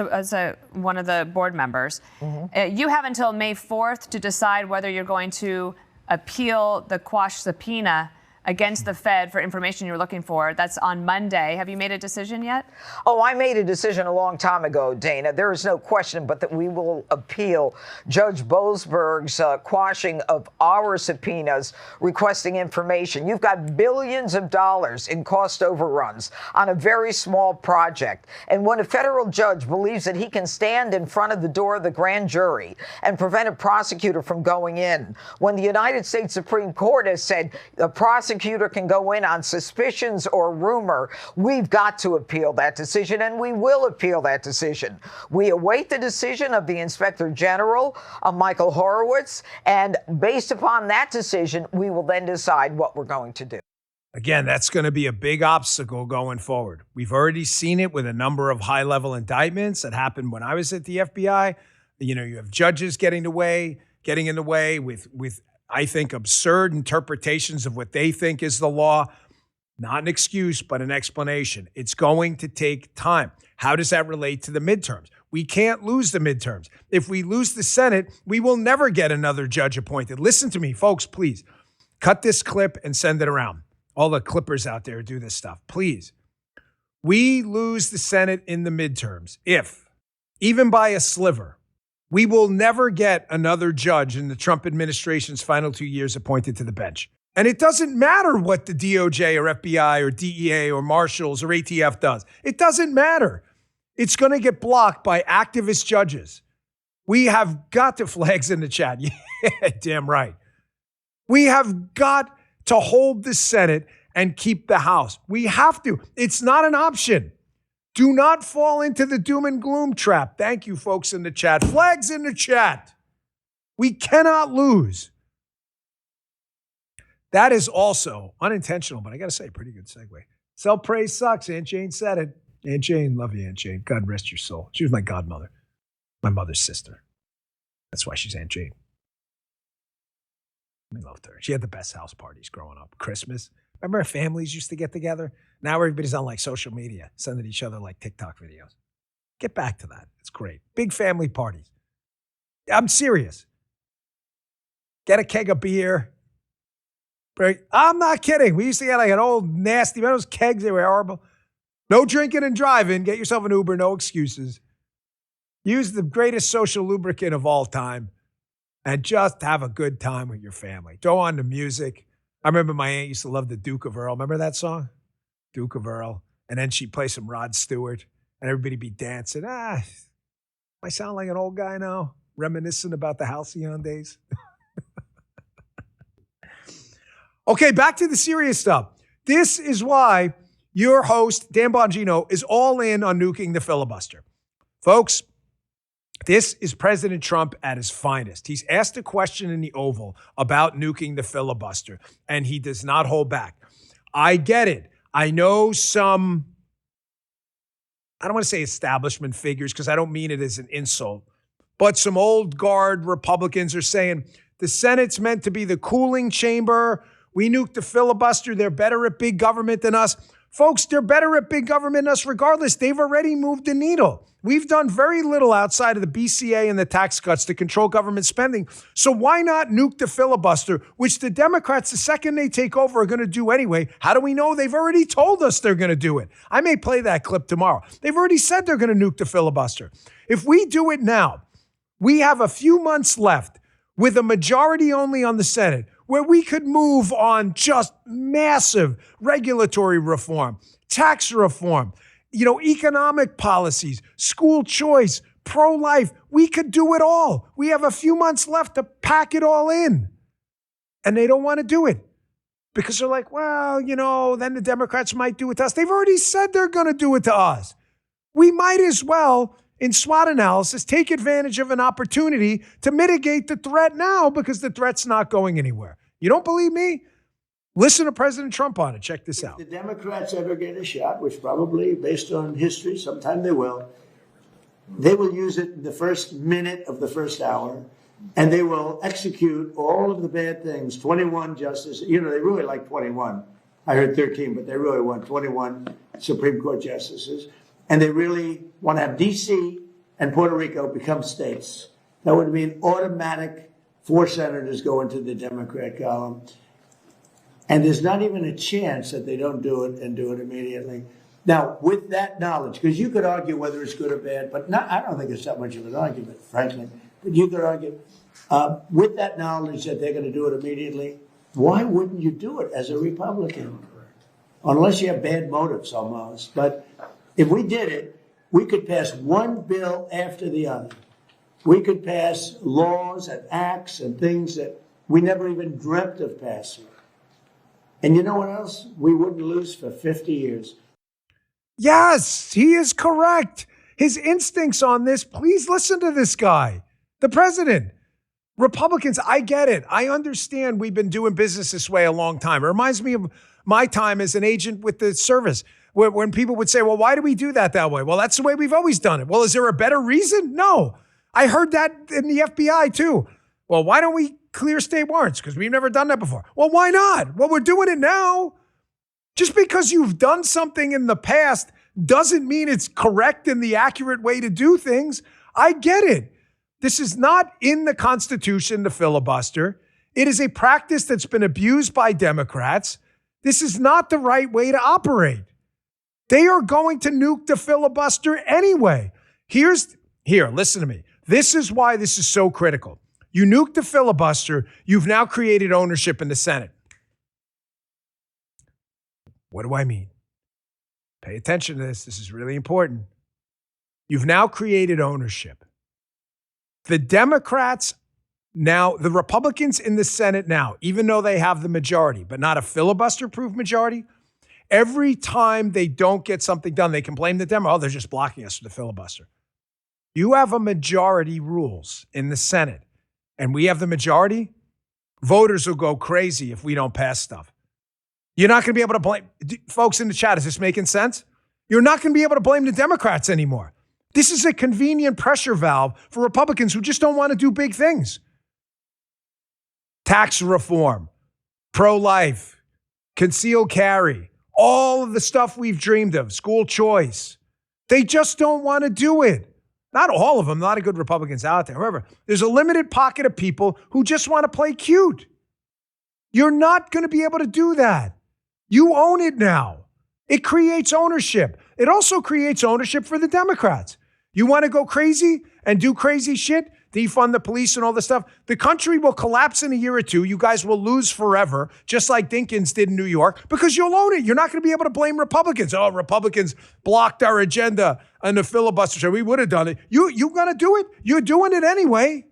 H: one of the board members. Mm-hmm. You have until May 4th to decide whether you're going to appeal the quash subpoena against the Fed for information you're looking for. That's on Monday. Have you made a decision yet?
I: Oh, I made a decision a long time ago, Dana. There is no question but that we will appeal Judge Boasberg's quashing of our subpoenas requesting information. You've got billions of dollars in cost overruns on a very small project. And when a federal judge believes that he can stand in front of the door of the grand jury and prevent a prosecutor from going in, when the United States Supreme Court has said the prosecutor can go in on suspicions or rumor, we've got to appeal that decision, and we will appeal that decision. We await the decision of the Inspector General, Michael Horowitz, and based upon that decision, we will then decide what we're going to do.
B: Again, that's going to be a big obstacle going forward. We've already seen it with a number of high-level indictments that happened when I was at the FBI. You have judges getting in the way with I think, absurd interpretations of what they think is the law. Not an excuse, but an explanation. It's going to take time. How does that relate to the midterms? We can't lose the midterms. If we lose the Senate, we will never get another judge appointed. Listen to me, folks, please. Cut this clip and send it around. All the clippers out there do this stuff. Please. We lose the Senate in the midterms if, even by a sliver, we will never get another judge in the Trump administration's final 2 years appointed to the bench. And it doesn't matter what the DOJ or FBI or DEA or Marshals or ATF does. It doesn't matter. It's going to get blocked by activist judges. We have got to, flags in the chat. Yeah, damn right. We have got to hold the Senate and keep the House. We have to. It's not an option. Do not fall into the doom and gloom trap. Thank you, folks in the chat. Flags in the chat. We cannot lose. That is also unintentional, but I got to say, pretty good segue. Self-praise sucks. Aunt Jane said it. Aunt Jane, love you, Aunt Jane. God rest your soul. She was my godmother, my mother's sister. That's why she's Aunt Jane. We loved her. She had the best house parties growing up. Christmas. Remember families used to get together? Now everybody's on like social media, sending each other like TikTok videos. Get back to that. It's great. Big family parties. I'm serious. Get a keg of beer. I'm not kidding. We used to get like an old nasty, remember those kegs? They were horrible. No drinking and driving. Get yourself an Uber. No excuses. Use the greatest social lubricant of all time and just have a good time with your family. Throw on the music. I remember my aunt used to love the Duke of Earl. Remember that song? Duke of Earl. And then she'd play some Rod Stewart and everybody be dancing. I sound like an old guy now, reminiscing about the halcyon days. Okay, back to the serious stuff. This is why your host, Dan Bongino, is all in on nuking the filibuster. Folks, this is President Trump at his finest. He's asked a question in the Oval about nuking the filibuster, and he does not hold back. I get it. I know some, I don't want to say establishment figures because I don't mean it as an insult, but some old guard Republicans are saying the Senate's meant to be the cooling chamber. We nuked the filibuster. They're better at big government than us. Folks, they're better at big government than us regardless. They've already moved the needle. We've done very little outside of the BCA and the tax cuts to control government spending. So why not nuke the filibuster, which the Democrats, the second they take over, are going to do anyway? How do we know? They've already told us they're going to do it. I may play that clip tomorrow. They've already said they're going to nuke the filibuster. If we do it now, we have a few months left with a majority only on the Senate, where we could move on just massive regulatory reform, tax reform, economic policies, school choice, pro-life. We could do it all. We have a few months left to pack it all in. And they don't want to do it because they're like, well, then the Democrats might do it to us. They've already said they're going to do it to us. We might as well, in SWOT analysis, take advantage of an opportunity to mitigate the threat now because the threat's not going anywhere. You don't believe me? Listen to President Trump on it. Check this out.
D: If the Democrats ever get a shot, which probably, based on history, sometime they will use it in the first minute of the first hour, and they will execute all of the bad things. 21 justices. They really like 21. I heard 13, but they really want 21 Supreme Court justices. And they really want to have D.C. and Puerto Rico become states. That would mean automatic 4 senators go into the Democrat column. And there's not even a chance that they don't do it and do it immediately. Now, with that knowledge, because you could argue whether it's good or bad, but I don't think it's that much of an argument, frankly. But you could argue, with that knowledge that they're going to do it immediately, why wouldn't you do it as a Republican? Unless you have bad motives almost. But if we did it, we could pass one bill after the other. We could pass laws and acts and things that we never even dreamt of passing. And you know what else? We wouldn't lose for 50 years.
B: Yes, he is correct. His instincts on this, please listen to this guy, the president. Republicans, I get it. I understand we've been doing business this way a long time. It reminds me of my time as an agent with the service, when people would say, well, why do we do that way? Well, that's the way we've always done it. Well, is there a better reason? No. I heard that in the FBI too. Well, why don't we clear state warrants? Because we've never done that before. Well, why not? Well, we're doing it now. Just because you've done something in the past doesn't mean it's correct and the accurate way to do things. I get it. This is not in the Constitution, the filibuster. It is a practice that's been abused by Democrats. This is not the right way to operate. They are going to nuke the filibuster anyway. Here, listen to me. This is why this is so critical. You nuke the filibuster, you've now created ownership in the Senate. What do I mean? Pay attention to this. This is really important. You've now created ownership. The Democrats now, the Republicans in the Senate now, even though they have the majority, but not a filibuster-proof majority, every time they don't get something done, they can blame the Democrats. Oh, they're just blocking us for the filibuster. You have a majority rules in the Senate, and we have the majority. Voters will go crazy if we don't pass stuff. You're not going to be able to blame, folks in the chat, is this making sense? You're not going to be able to blame the Democrats anymore. This is a convenient pressure valve for Republicans who just don't want to do big things. Tax reform, pro-life, concealed carry, all of the stuff we've dreamed of, school choice. They just don't want to do it. Not all of them, a lot of good Republicans out there. However, there's a limited pocket of people who just want to play cute. You're not going to be able to do that. You own it now. It creates ownership. It also creates ownership for the Democrats. You want to go crazy and do crazy shit, defund the police and all this stuff? The country will collapse in a year or two. You guys will lose forever, just like Dinkins did in New York, because you'll own it. You're not going to be able to blame Republicans. Oh, Republicans blocked our agenda on the filibuster. So we would have done it. You're going to do it. You're doing it anyway.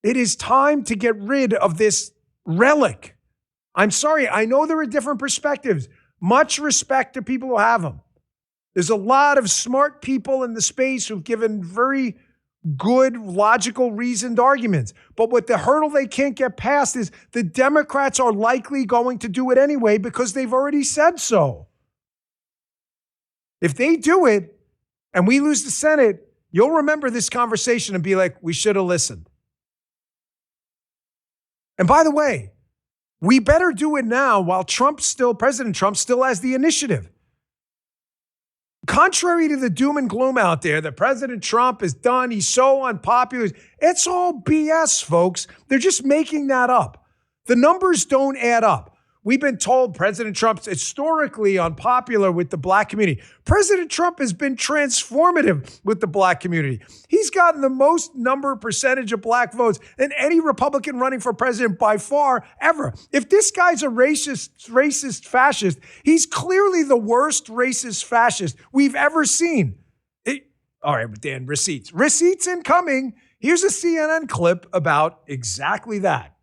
B: It is time to get rid of this relic. I'm sorry. I know there are different perspectives. Much respect to people who have them. There's a lot of smart people in the space who've given very good, logical, reasoned arguments. But what the hurdle they can't get past is the Democrats are likely going to do it anyway because they've already said so. If they do it and we lose the Senate, you'll remember this conversation and be like, we should have listened. And by the way, We better do it now while President Trump still has the initiative. Contrary to the doom and gloom out there that President Trump is done, he's so unpopular, it's all BS, folks. They're just making that up. The numbers don't add up. We've been told President Trump's historically unpopular with the black community. President Trump has been transformative with the black community. He's gotten the most percentage of black votes than any Republican running for president by far ever. If this guy's a racist fascist, he's clearly the worst racist fascist we've ever seen. All right, Dan, receipts. Receipts incoming. Here's a CNN clip about exactly that.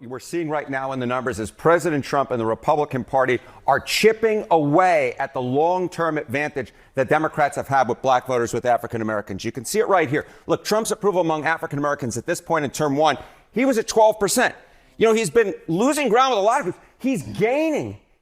J: We're seeing right now in the numbers is President Trump and the Republican Party are chipping away at the long-term advantage that Democrats have had with black voters, with African Americans. You can see it right here. Look, Trump's approval among African Americans at this point in term one, he was at 12%. You know, he's been losing ground with a lot of people.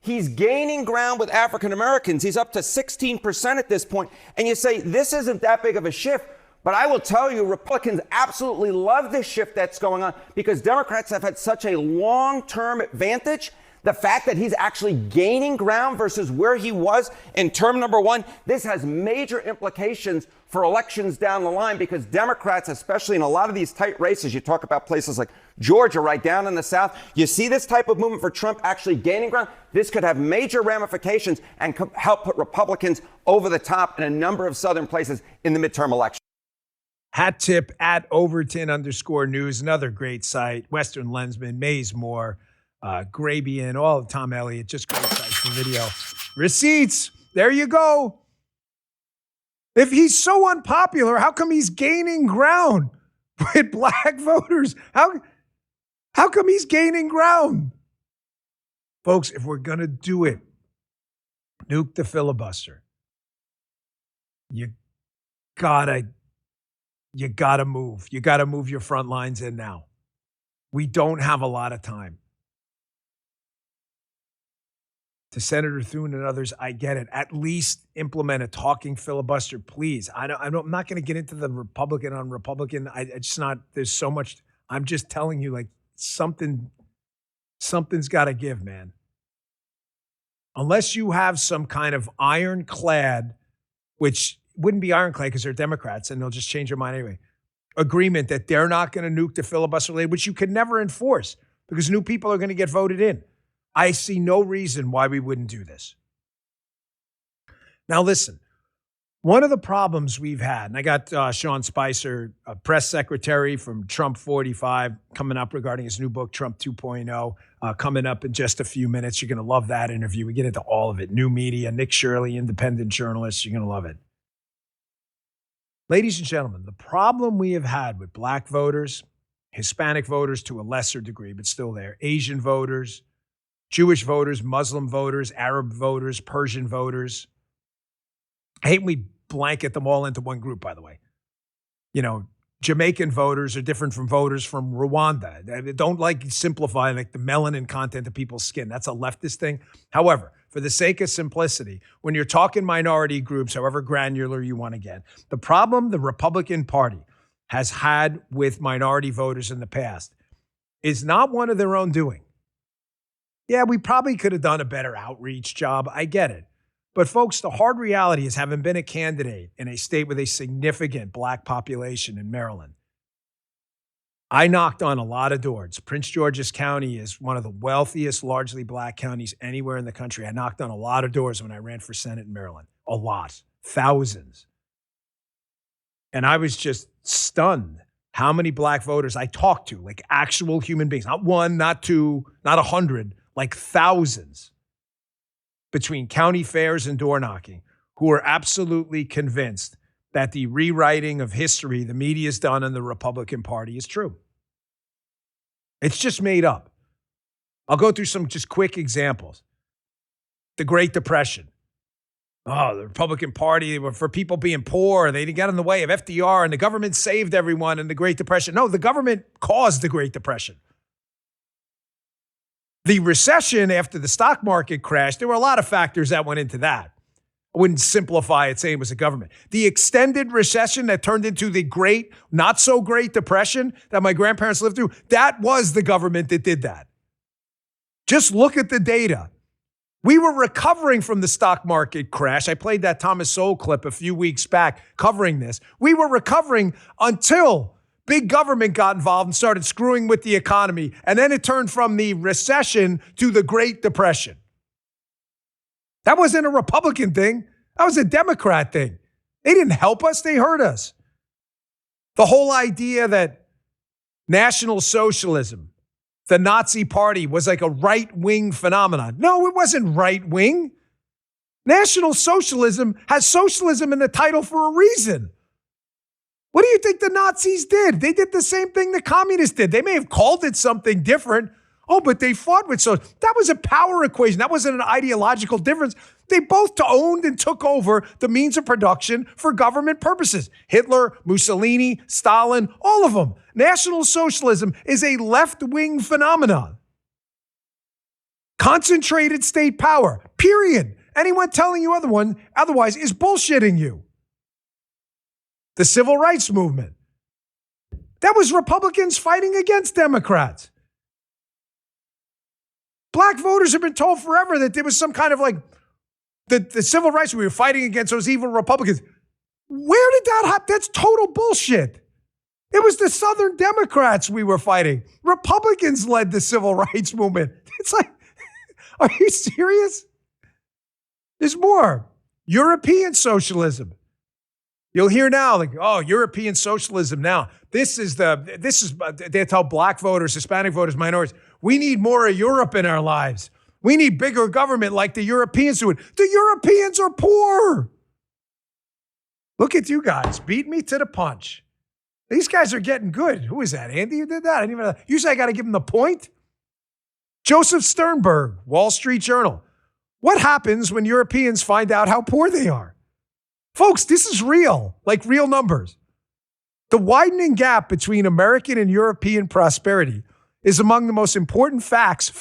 J: He's gaining ground with African Americans. He's up to 16% at this point. And you say, this isn't that big of a shift. But I will tell you, Republicans absolutely love this shift that's going on because Democrats have had such a long-term advantage. The fact that he's actually gaining ground versus where he was in term number one, this has major implications for elections down the line because Democrats, especially in a lot of these tight races, you talk about places like Georgia, right down in the South, you see this type of movement for Trump actually gaining ground. This could have major ramifications and help put Republicans over the top in a number of southern places in the midterm election.
B: Hat tip at Overton_news, another great site. Western Lensman, Mays Moore, Grabian, all of Tom Elliott, just great sites for video. Receipts, there you go. If he's so unpopular, how come he's gaining ground with black voters? How come he's gaining ground? Folks, if we're going to do it, nuke the filibuster. You gotta move. You gotta move your front lines in now. We don't have a lot of time. To Senator Thune and others, I get it. At least implement a talking filibuster, please. I'm not going to get into the Republican on Republican. It's not. There's so much. I'm just telling you, like something's got to give, man. Unless you have some kind of ironclad, which wouldn't be ironclad because they're Democrats and they'll just change their mind anyway, agreement that they're not going to nuke the filibuster later, which you can never enforce because new people are going to get voted in. I see no reason why we wouldn't do this. Now, listen, one of the problems we've had, and I got Sean Spicer, a press secretary from Trump 45, coming up regarding his new book, Trump 2.0, coming up in just a few minutes. You're going to love that interview. We get into all of it. New media, Nick Shirley, independent journalist. You're going to love it. Ladies and gentlemen, the problem we have had with black voters, Hispanic voters to a lesser degree, but still there, Asian voters, Jewish voters, Muslim voters, Arab voters, Persian voters. I hate when we blanket them all into one group, by the way. You know, Jamaican voters are different from voters from Rwanda. They don't simplify like the melanin content of people's skin. That's a leftist thing. However, for the sake of simplicity, when you're talking minority groups, however granular you want to get, the problem the Republican Party has had with minority voters in the past is not one of their own doing. Yeah, we probably could have done a better outreach job. I get it. But folks, the hard reality is, having been a candidate in a state with a significant black population in Maryland, I knocked on a lot of doors. Prince George's County is one of the wealthiest, largely black counties anywhere in the country. I knocked on a lot of doors when I ran for Senate in Maryland. A lot. Thousands. And I was just stunned how many black voters I talked to, like actual human beings. Not one, not two, not 100, like thousands, between county fairs and door knocking, who are absolutely convinced that the rewriting of history the media's done in the Republican Party is true. It's just made up. I'll go through some just quick examples. The Great Depression. Oh, the Republican Party were for people being poor. They got in the way of FDR, and the government saved everyone in the Great Depression. No, the government caused the Great Depression. The recession after the stock market crashed, there were a lot of factors that went into that. I wouldn't simplify it saying it was the government. The extended recession that turned into the great, not so great depression that my grandparents lived through, that was the government that did that. Just look at the data. We were recovering from the stock market crash. I played that Thomas Sowell clip a few weeks back covering this. We were recovering until big government got involved and started screwing with the economy. And then it turned from the recession to the Great Depression. That wasn't a Republican thing. That was a Democrat thing. They didn't help us. They hurt us. The whole idea that National Socialism, the Nazi Party, was like a right-wing phenomenon. No, it wasn't right-wing. National Socialism has socialism in the title for a reason. What do you think the Nazis did? They did the same thing the communists did. They may have called it something different. Oh, but they fought with so that was a power equation. That wasn't an ideological difference. They both owned and took over the means of production for government purposes. Hitler, Mussolini, Stalin, all of them. National Socialism is a left-wing phenomenon. Concentrated state power, period. Anyone telling you otherwise is bullshitting you. The Civil Rights Movement. That was Republicans fighting against Democrats. Black voters have been told forever that there was some kind of like the civil rights we were fighting against those evil Republicans. Where did that happen? That's total bullshit. It was the Southern Democrats we were fighting. Republicans led the civil rights movement. It's like, are you serious? There's more. European socialism. You'll hear now, like, oh, European socialism now. They tell black voters, Hispanic voters, minorities, we need more of Europe in our lives. We need bigger government like the Europeans do it. The Europeans are poor. Look at you guys. Beat me to the punch. These guys are getting good. Who is that? Andy, who did that? I didn't even. Usually I got to give him the point. Joseph Sternberg, Wall Street Journal. What happens when Europeans find out how poor they are? Folks, this is real, like real numbers. The widening gap between American and European prosperity is among the most important facts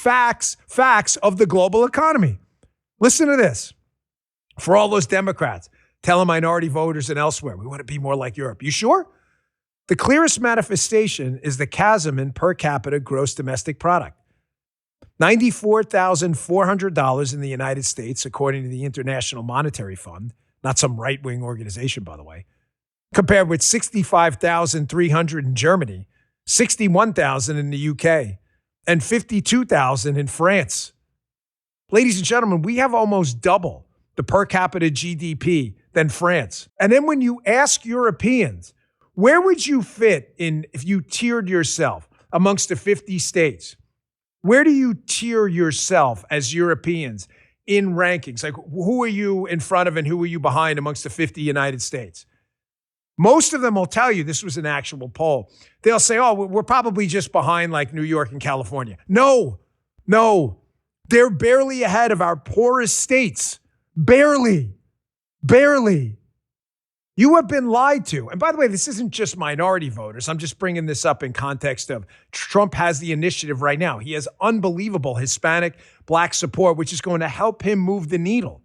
B: of the global economy. Listen to this. For all those Democrats telling minority voters and elsewhere, we want to be more like Europe. You sure? The clearest manifestation is the chasm in per capita gross domestic product. $94,400 in the United States, according to the International Monetary Fund, not some right-wing organization, by the way, compared with $65,300 in Germany, $61,000 in the UK, and $52,000 in France. Ladies and gentlemen, we have almost double the per capita GDP than France. And then when you ask Europeans, where would you fit in if you tiered yourself amongst the 50 states? Where do you tier yourself as Europeans in rankings? Like, who are you in front of and who are you behind amongst the 50 United States? Most of them will tell you, this was an actual poll. They'll say, oh, we're probably just behind like New York and California. No. They're barely ahead of our poorest states. Barely. You have been lied to. And by the way, this isn't just minority voters. I'm just bringing this up in context of Trump has the initiative right now. He has unbelievable Hispanic, black support, which is going to help him move the needle.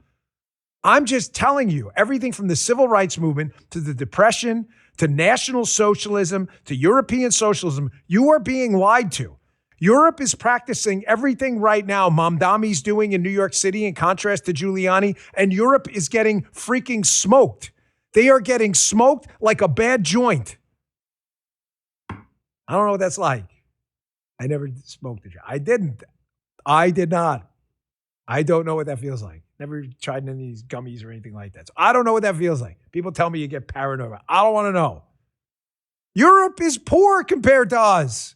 B: I'm just telling you, everything from the civil rights movement to the Depression, to National Socialism, to European socialism, you are being lied to. Europe is practicing everything right now Mamdami's doing in New York City in contrast to Giuliani, and Europe is getting freaking smoked. They are getting smoked like a bad joint. I don't know what that's like. I never smoked a joint. I did not. I don't know what that feels like. Never tried any of these gummies or anything like that. So I don't know what that feels like. People tell me you get paranoid. I don't want to know. Europe is poor compared to us.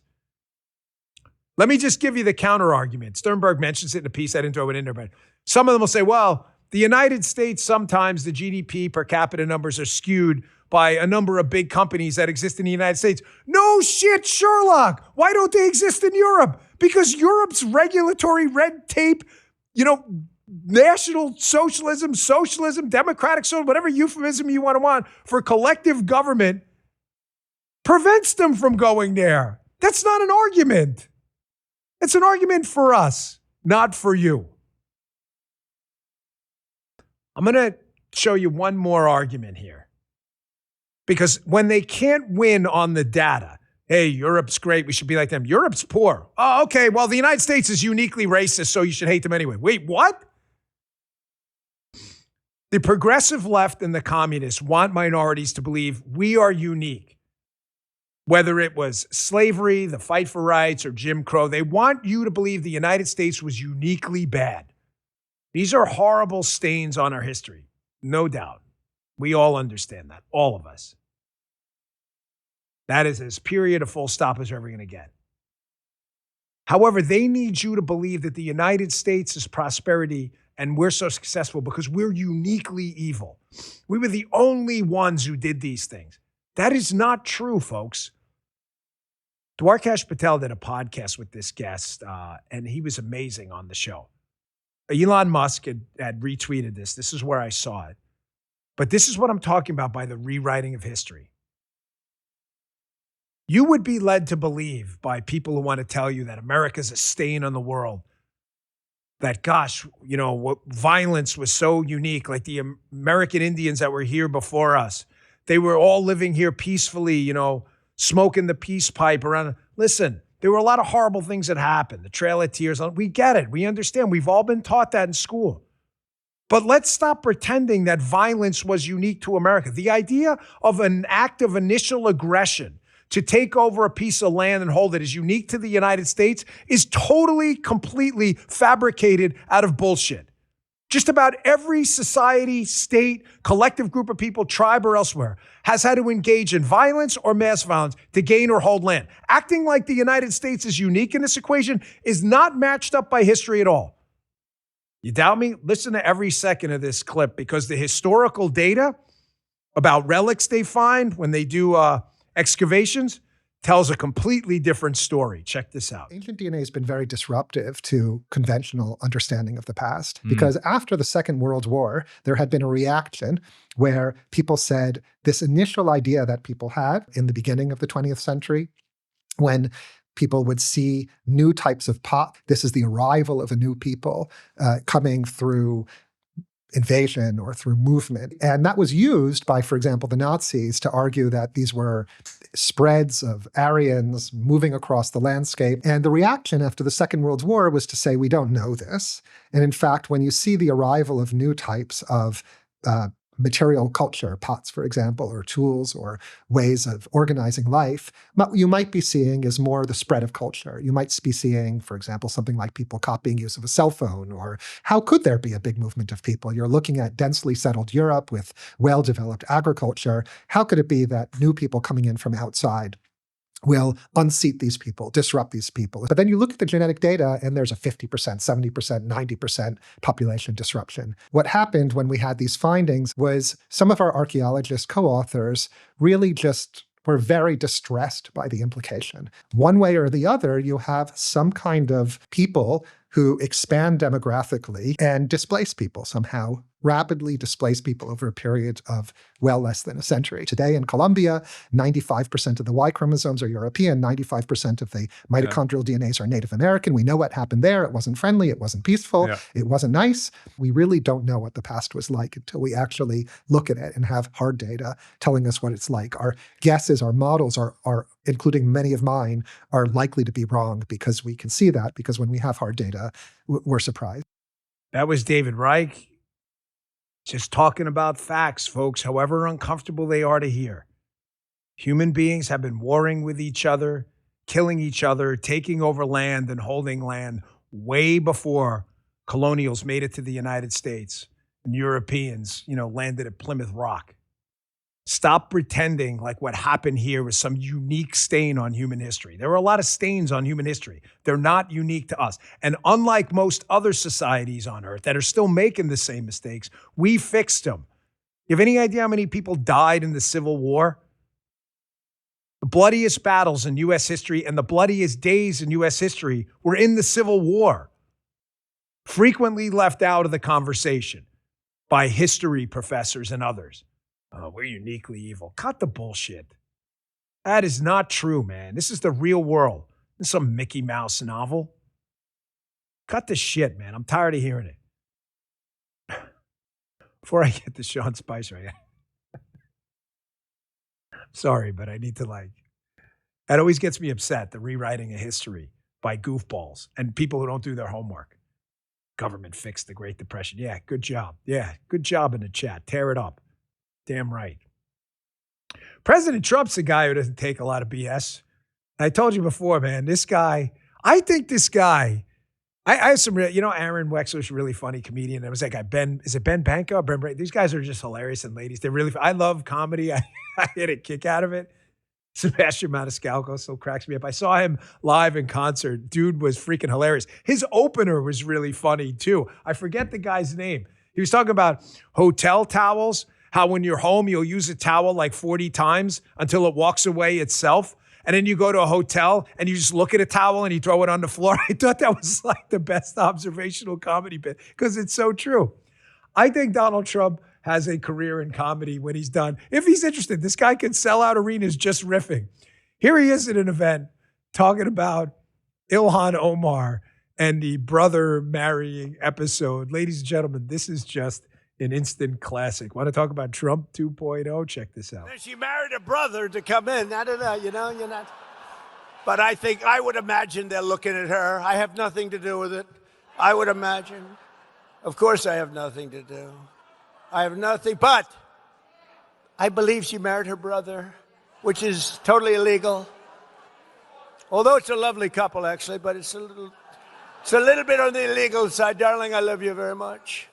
B: Let me just give you the counter argument. Sternberg mentions it in a piece. I didn't throw it in there, but some of them will say, well, the United States, sometimes the GDP per capita numbers are skewed by a number of big companies that exist in the United States. No shit, Sherlock. Why don't they exist in Europe? Because Europe's regulatory red tape, National Socialism, democratic socialism, whatever euphemism you want for collective government prevents them from going there. That's not an argument. It's an argument for us, not for you. I'm going to show you one more argument here. Because when they can't win on the data, Hey, Europe's great. We should be like them. Europe's poor. Oh, okay. Well, the United States is uniquely racist, so you should hate them anyway. Wait, what? The progressive left and the communists want minorities to believe we are unique. Whether it was slavery, the fight for rights, or Jim Crow, they want you to believe the United States was uniquely bad. These are horrible stains on our history, no doubt. We all understand that, all of us. That is as period a full stop as we're ever going to get. However, they need you to believe that the United States is prosperity and we're so successful because we're uniquely evil. We were the only ones who did these things. That is not true, folks. Dwarkesh Patel did a podcast with this guest, and he was amazing on the show. Elon Musk had retweeted this. This is where I saw it. But this is what I'm talking about by the rewriting of history. You would be led to believe by people who want to tell you that America's a stain on the world, that, gosh, what violence was so unique, like the American Indians that were here before us. They were all living here peacefully, smoking the peace pipe around. Listen, there were a lot of horrible things that happened. The Trail of Tears, we get it. We understand. We've all been taught that in school. But let's stop pretending that violence was unique to America. The idea of an act of initial aggression to take over a piece of land and hold it is unique to the United States is totally, completely fabricated out of bullshit. Just about every society, state, collective group of people, tribe, or elsewhere has had to engage in violence or mass violence to gain or hold land. Acting like the United States is unique in this equation is not matched up by history at all. You doubt me? Listen to every second of this clip, because the historical data about relics they find when they do excavations tells a completely different story. Check this out.
K: Ancient DNA has been very disruptive to conventional understanding of the past, because after the Second World War, there had been a reaction where people said this initial idea that people had in the beginning of the 20th century, when people would see new types of this is the arrival of a new people coming through invasion or through movement. And that was used by, for example, the Nazis to argue that these were spreads of Aryans moving across the landscape. And the reaction after the Second World War was to say, we don't know this. And in fact, when you see the arrival of new types of material culture, pots, for example, or tools or ways of organizing life, what you might be seeing is more the spread of culture. You might be seeing, for example, something like people copying use of a cell phone, or how could there be a big movement of people? You're looking at densely settled Europe with well-developed agriculture. How could it be that new people coming in from outside will unseat these people, disrupt these people? But then you look at the genetic data and there's a 50%, 70%, 90% population disruption. What happened when we had these findings was some of our archaeologist co-authors really just were very distressed by the implication. One way or the other, you have some kind of people who expand demographically and displace people somehow, rapidly displace people over a period of well less than a century. Today in Colombia, 95% of the Y chromosomes are European, 95% of the mitochondrial DNAs are Native American. We know what happened there. It wasn't friendly, it wasn't peaceful, it wasn't nice. We really don't know what the past was like until we actually look at it and have hard data telling us what it's like. Our guesses, our models are including many of mine, are likely to be wrong because we can see that, because when we have hard data, we're surprised.
B: That was David Reich. Just talking about facts, folks, however uncomfortable they are to hear. Human beings have been warring with each other, killing each other, taking over land and holding land way before colonials made it to the United States and Europeans, landed at Plymouth Rock. Stop pretending like what happened here was some unique stain on human history. There are a lot of stains on human history. They're not unique to us. And unlike most other societies on Earth that are still making the same mistakes, we fixed them. You have any idea how many people died in the Civil War? The bloodiest battles in U.S. history and the bloodiest days in U.S. history were in the Civil War. Frequently left out of the conversation by history professors and others. Oh, we're uniquely evil. Cut the bullshit. That is not true, man. This is the real world. This is some Mickey Mouse novel. Cut the shit, man. I'm tired of hearing it. Before I get to Sean Spicer, sorry, but I need to That always gets me upset, the rewriting of history by goofballs and people who don't do their homework. Government fixed the Great Depression. Yeah, good job. Yeah, good job in the chat. Tear it up. Damn right. President Trump's a guy who doesn't take a lot of BS. I told you before, man, this guy, I think this guy, I have some real, Aaron Wexler's a really funny comedian. It was that guy, is it Ben Banco? These guys are just hilarious, and ladies, they're really, I love comedy. I get a kick out of it. Sebastian Maniscalco still cracks me up. I saw him live in concert. Dude was freaking hilarious. His opener was really funny too. I forget the guy's name. He was talking about hotel towels, how when you're home, you'll use a towel like 40 times until it walks away itself. And then you go to a hotel and you just look at a towel and you throw it on the floor. I thought that was like the best observational comedy bit because it's so true. I think Donald Trump has a career in comedy when he's done. If he's interested, this guy can sell out arenas just riffing. Here he is at an event talking about Ilhan Omar and the brother marrying episode. Ladies and gentlemen, this is just an instant classic. Want to talk about Trump 2.0? Check this out.
L: She married a brother to come in. I don't know, you're not. But I would imagine they're looking at her. I have nothing to do with it. I would imagine. Of course I have nothing to do. I have nothing, but I believe she married her brother, which is totally illegal. Although it's a lovely couple, actually, but it's a little bit on the illegal side. Darling, I love you very much.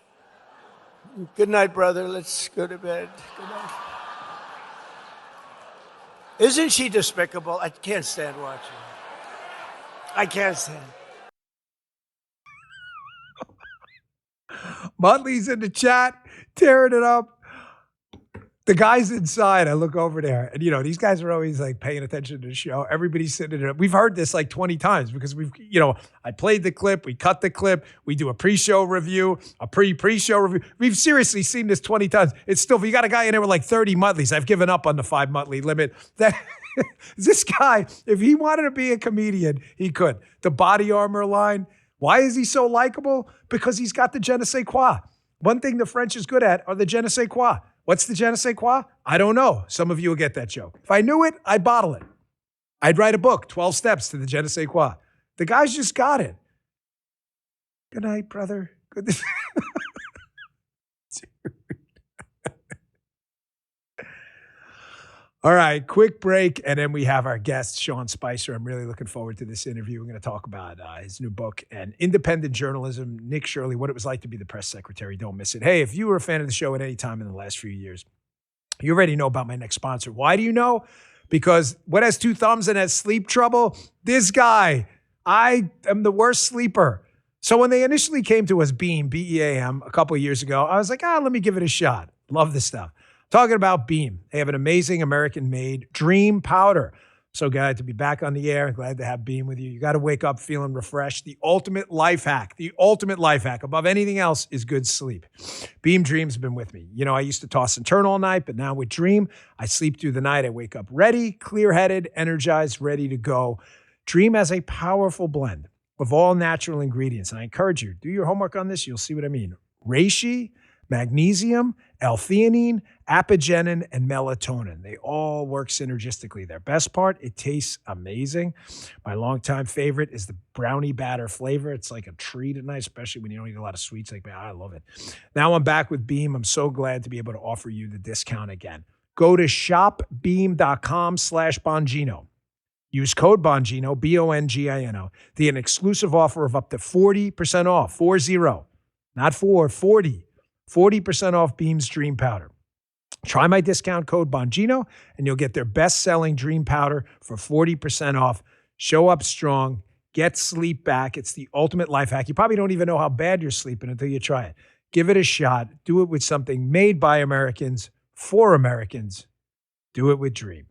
L: Good night, brother. Let's go to bed. Good night. Isn't she despicable? I can't stand watching her. I can't stand.
B: Muttley's in the chat, tearing it up. The guys inside, I look over there, and these guys are always like paying attention to the show. Everybody's sitting there. We've heard this like 20 times because I played the clip, we cut the clip, we do a pre-show review, a pre-show review. We've seriously seen this 20 times. It's still, you got a guy in there with like 30 Muttleys. I've given up on the 5 Muttley limit. This guy, if he wanted to be a comedian, he could. The body armor line. Why is he so likable? Because he's got the je ne sais quoi. One thing the French is good at are the je ne sais quoi. What's the je ne sais quoi? I don't know. Some of you will get that joke. If I knew it, I'd bottle it. I'd write a book, 12 Steps to the Je ne sais quoi. The guy's just got it. Good night, brother. Good. All right, quick break, and then we have our guest, Sean Spicer. I'm really looking forward to this interview. We're going to talk about his new book and independent journalism. Nick Shirley, what it was like to be the press secretary. Don't miss it. Hey, if you were a fan of the show at any time in the last few years, you already know about my next sponsor. Why do you know? Because what has 2 thumbs and has sleep trouble? This guy. I am the worst sleeper. So when they initially came to us, Beam, B-E-A-M, a couple of years ago, I was like, let me give it a shot. Love this stuff. Talking about Beam. They have an amazing American-made Dream Powder. So glad to be back on the air. Glad to have Beam with you. You got to wake up feeling refreshed. The ultimate life hack. The ultimate life hack above anything else is good sleep. Beam Dream's been with me. I used to toss and turn all night, but now with Dream, I sleep through the night. I wake up ready, clear-headed, energized, ready to go. Dream has a powerful blend of all natural ingredients. And I encourage you, do your homework on this. You'll see what I mean. Reishi, magnesium, L-theanine, apigenin, and melatonin. They all work synergistically. Their best part, it tastes amazing. My longtime favorite is the brownie batter flavor. It's like a treat at night, especially when you don't eat a lot of sweets like that. I love it. Now I'm back with Beam. I'm so glad to be able to offer you the discount again. Go to shopbeam.com/Bongino. Use code Bongino, B-O-N-G-I-N-O, to get an exclusive offer of up to 40% off, 40, not 40. 40% off Beam's Dream Powder. Try my discount code Bongino, and you'll get their best-selling Dream Powder for 40% off. Show up strong. Get sleep back. It's the ultimate life hack. You probably don't even know how bad you're sleeping until you try it. Give it a shot. Do it with something made by Americans for Americans. Do it with Dream.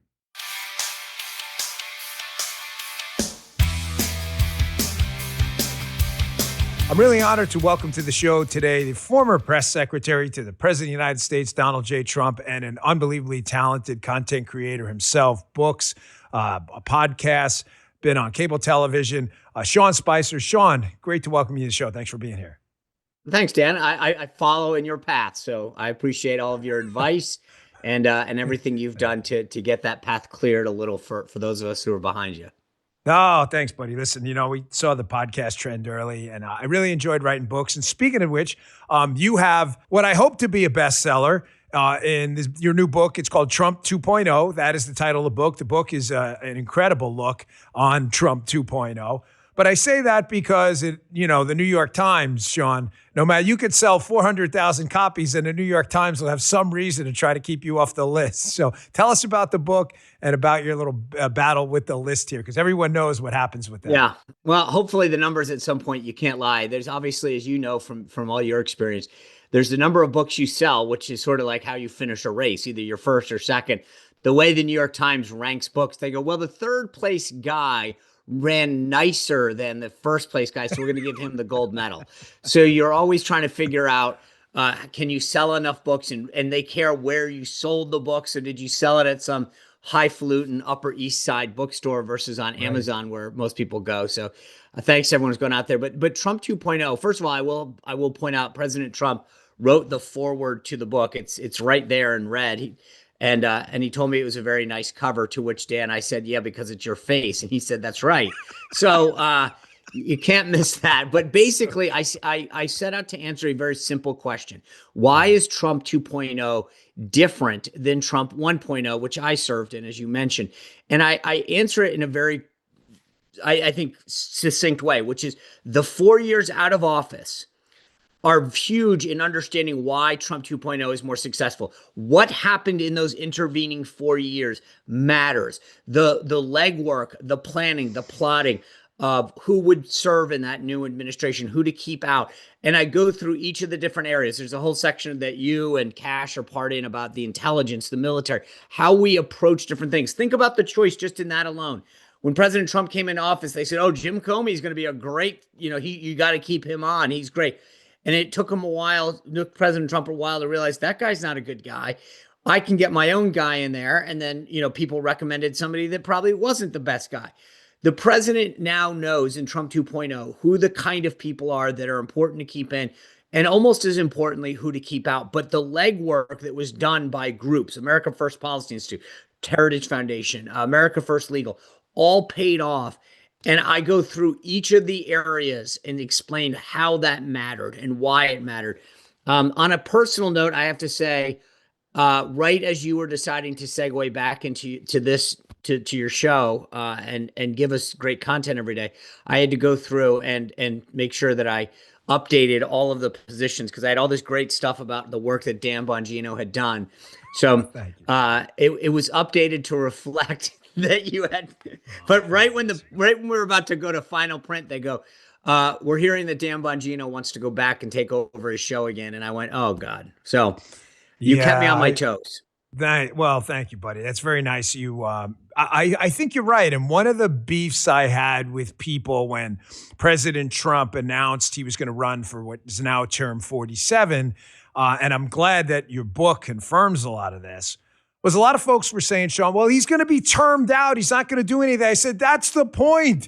B: I'm really honored to welcome to the show today the former press secretary to the President of the United States, Donald J. Trump, and an unbelievably talented content creator himself, books, a podcast, been on cable television, Sean Spicer. Sean, great to welcome you to the show. Thanks for being here.
M: Thanks, Dan. I follow in your path, so I appreciate all of your advice and everything you've done to get that path cleared a little for those of us who are behind you.
B: Oh, thanks, buddy. Listen, we saw the podcast trend early, and I really enjoyed writing books. And speaking of which, you have what I hope to be a bestseller in your new book. It's called Trump 2.0. That is the title of the book. The book is an incredible look on Trump 2.0. But I say that because the New York Times, Sean, no matter, you could sell 400,000 copies and the New York Times will have some reason to try to keep you off the list. So tell us about the book and about your little battle with the list here, because everyone knows what happens with that.
M: Yeah. Well, hopefully the numbers at some point, you can't lie. There's obviously, as you know, from all your experience, there's the number of books you sell, which is sort of like how you finish a race, either you're first or second. The way the New York Times ranks books, they go, well, the third place guy ran nicer than the first place guy, so we're going to give him the gold medal. So you're always trying to figure out, can you sell enough books, and they care where you sold the book. So did you sell it at some highfalutin Upper East Side bookstore versus on Amazon, where most people go? So thanks to everyone who's going out there. But Trump 2.0, first of all, I will point out President Trump wrote the foreword to the book. It's right there in red. And he told me it was a very nice cover, to which Dan, I said, yeah, because it's your face. And he said, that's right. So you can't miss that. But basically, I set out to answer a very simple question. Why is Trump 2.0 different than Trump 1.0, which I served in, as you mentioned? And I answer it in a very, I think, succinct way, which is the 4 years out of office are huge in understanding why Trump 2.0 is more successful. What happened in those intervening 4 years matters. The legwork, the planning, the plotting of who would serve in that new administration, who to keep out. And I go through each of the different areas. There's a whole section that you and Cash are part in about the intelligence, the military, how we approach different things. Think about the choice just in that alone. When President Trump came into office, they said, oh, Jim Comey is going to be a great, you got to keep him on. He's great. And it took him a while, took President Trump a while to realize that guy's not a good guy. I can get my own guy in there. And then, people recommended somebody that probably wasn't the best guy. The president now knows in Trump 2.0 who the kind of people are that are important to keep in, and almost as importantly, who to keep out. But the legwork that was done by groups, America First Policy Institute, Heritage Foundation, America First Legal, all paid off. And I go through each of the areas and explain how that mattered and why it mattered. On a personal note, I have to say, right as you were deciding to segue back into your show and give us great content every day, I had to go through and make sure that I updated all of the positions, because I had all this great stuff about the work that Dan Bongino had done. So it was updated to reflect that you had, but right when we were about to go to final print, they go, we're hearing that Dan Bongino wants to go back and take over his show again. And I went, oh God. So you kept me on my toes.
B: Well, thank you, buddy. That's very nice. I think you're right. And one of the beefs I had with people when President Trump announced he was going to run for what is now term 47, and I'm glad that your book confirms a lot of this, was a lot of folks were saying, Sean, well, he's going to be termed out. He's not going to do anything. I said, that's the point.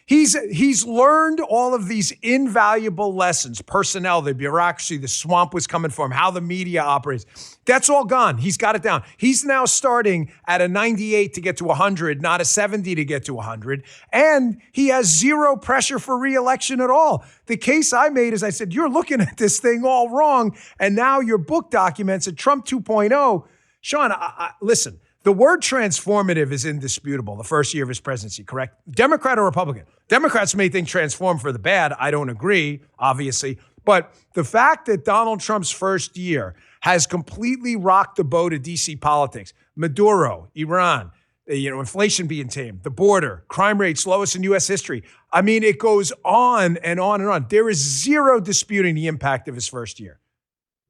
B: He's learned all of these invaluable lessons, personnel, the bureaucracy, the swamp was coming for him, how the media operates. That's all gone. He's got it down. He's now starting at a 98 to get to 100, not a 70 to get to 100. And he has zero pressure for re-election at all. The case I made is I said, you're looking at this thing all wrong. And now your book documents at Trump 2.0. Sean, listen, the word transformative is indisputable the first year of his presidency, correct? Democrat or Republican? Democrats may think transform for the bad. I don't agree, obviously. But the fact that Donald Trump's first year has completely rocked the boat of D.C. politics, Maduro, Iran, inflation being tamed, the border, crime rates lowest in U.S. history. I mean, it goes on and on and on. There is zero disputing the impact of his first year.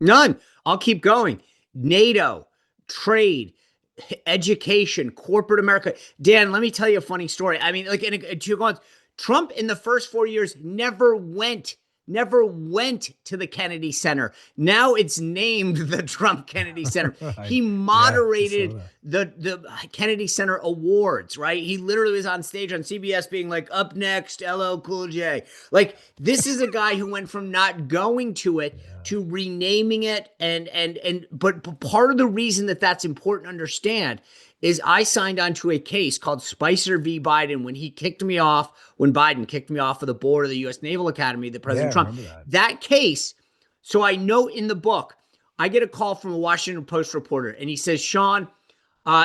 M: None. I'll keep going. NATO, trade, education, corporate America. Dan, let me tell you a funny story. I mean, Trump in the first 4 years never went to the Kennedy Center. Now it's named the Trump Kennedy Center. He moderated the Kennedy Center Awards, right? He literally was on stage on CBS being like, up next, LL Cool J. Like, this is a guy who went from not going to it to renaming it. But part of the reason that that's important to understand is I signed onto a case called Spicer v. Biden when Biden kicked me off of the board of the U.S. Naval Academy, the President Trump. That case, so I note in the book, I get a call from a Washington Post reporter, and he says, Sean,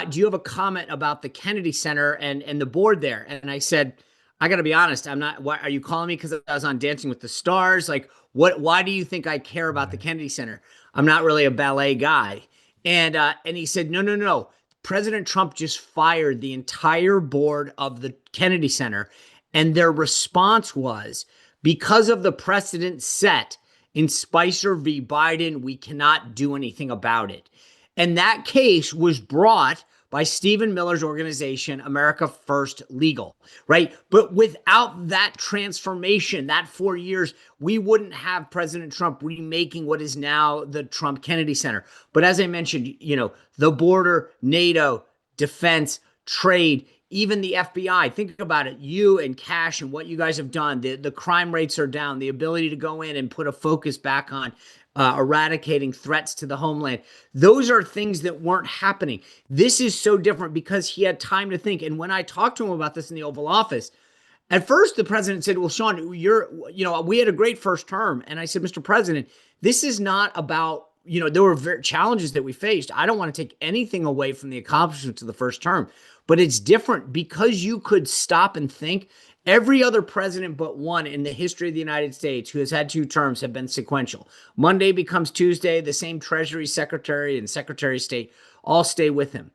M: do you have a comment about the Kennedy Center and the board there? And I said, I got to be honest, I'm not. Why are you calling me? Because I was on Dancing with the Stars. Like, why do you think I care about the Kennedy Center? I'm not really a ballet guy. And he said, no. President Trump just fired the entire board of the Kennedy Center. And their response was, because of the precedent set in Spicer v. Biden, we cannot do anything about it. And that case was brought by Stephen Miller's organization, America First Legal, right? But without that transformation, that 4 years, we wouldn't have President Trump remaking what is now the Trump Kennedy Center. But as I mentioned, the border, NATO, defense, trade, even the FBI. Think about it. You and Cash and what you guys have done, the crime rates are down, the ability to go in and put a focus back on eradicating threats to the homeland. Those are things that weren't happening. This is so different because he had time to think. And when I talked to him about this in the Oval Office, at first the president said, well, Sean, we had a great first term. And I said, Mr. President, this is not about, there were challenges that we faced. I don't want to take anything away from the accomplishments of the first term, but it's different because you could stop and think. Every other president but one in the history of the United States who has had 2 terms have been sequential. Monday becomes Tuesday. The same Treasury Secretary and Secretary of State all stay with him.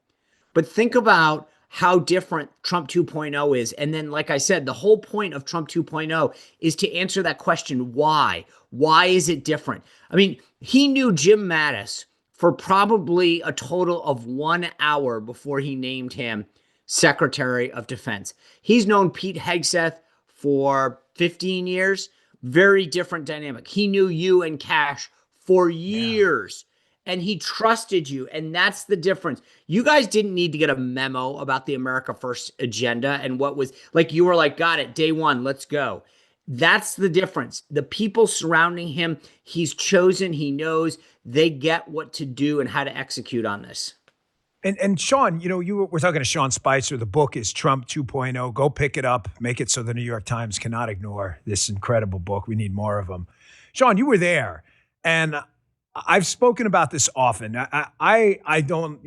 M: But think about how different Trump 2.0 is. And then, like I said, the whole point of Trump 2.0 is to answer that question, why? Why is it different? I mean, he knew Jim Mattis for probably a total of 1 hour before he named him Secretary of Defense. He's known Pete Hegseth for 15 years. Very different dynamic. He knew you and Cash for years, and he trusted you, and that's the difference. You guys didn't need to get a memo about the America First agenda and what was, like, you were like, got it, day one, let's go. That's the difference. The people surrounding him, he's chosen, he knows, they get what to do and how to execute on this.
B: And Sean, we're talking to Sean Spicer. The book is Trump 2.0. Go pick it up. Make it so the New York Times cannot ignore this incredible book. We need more of them. Sean, you were there, and I've spoken about this often. I don't,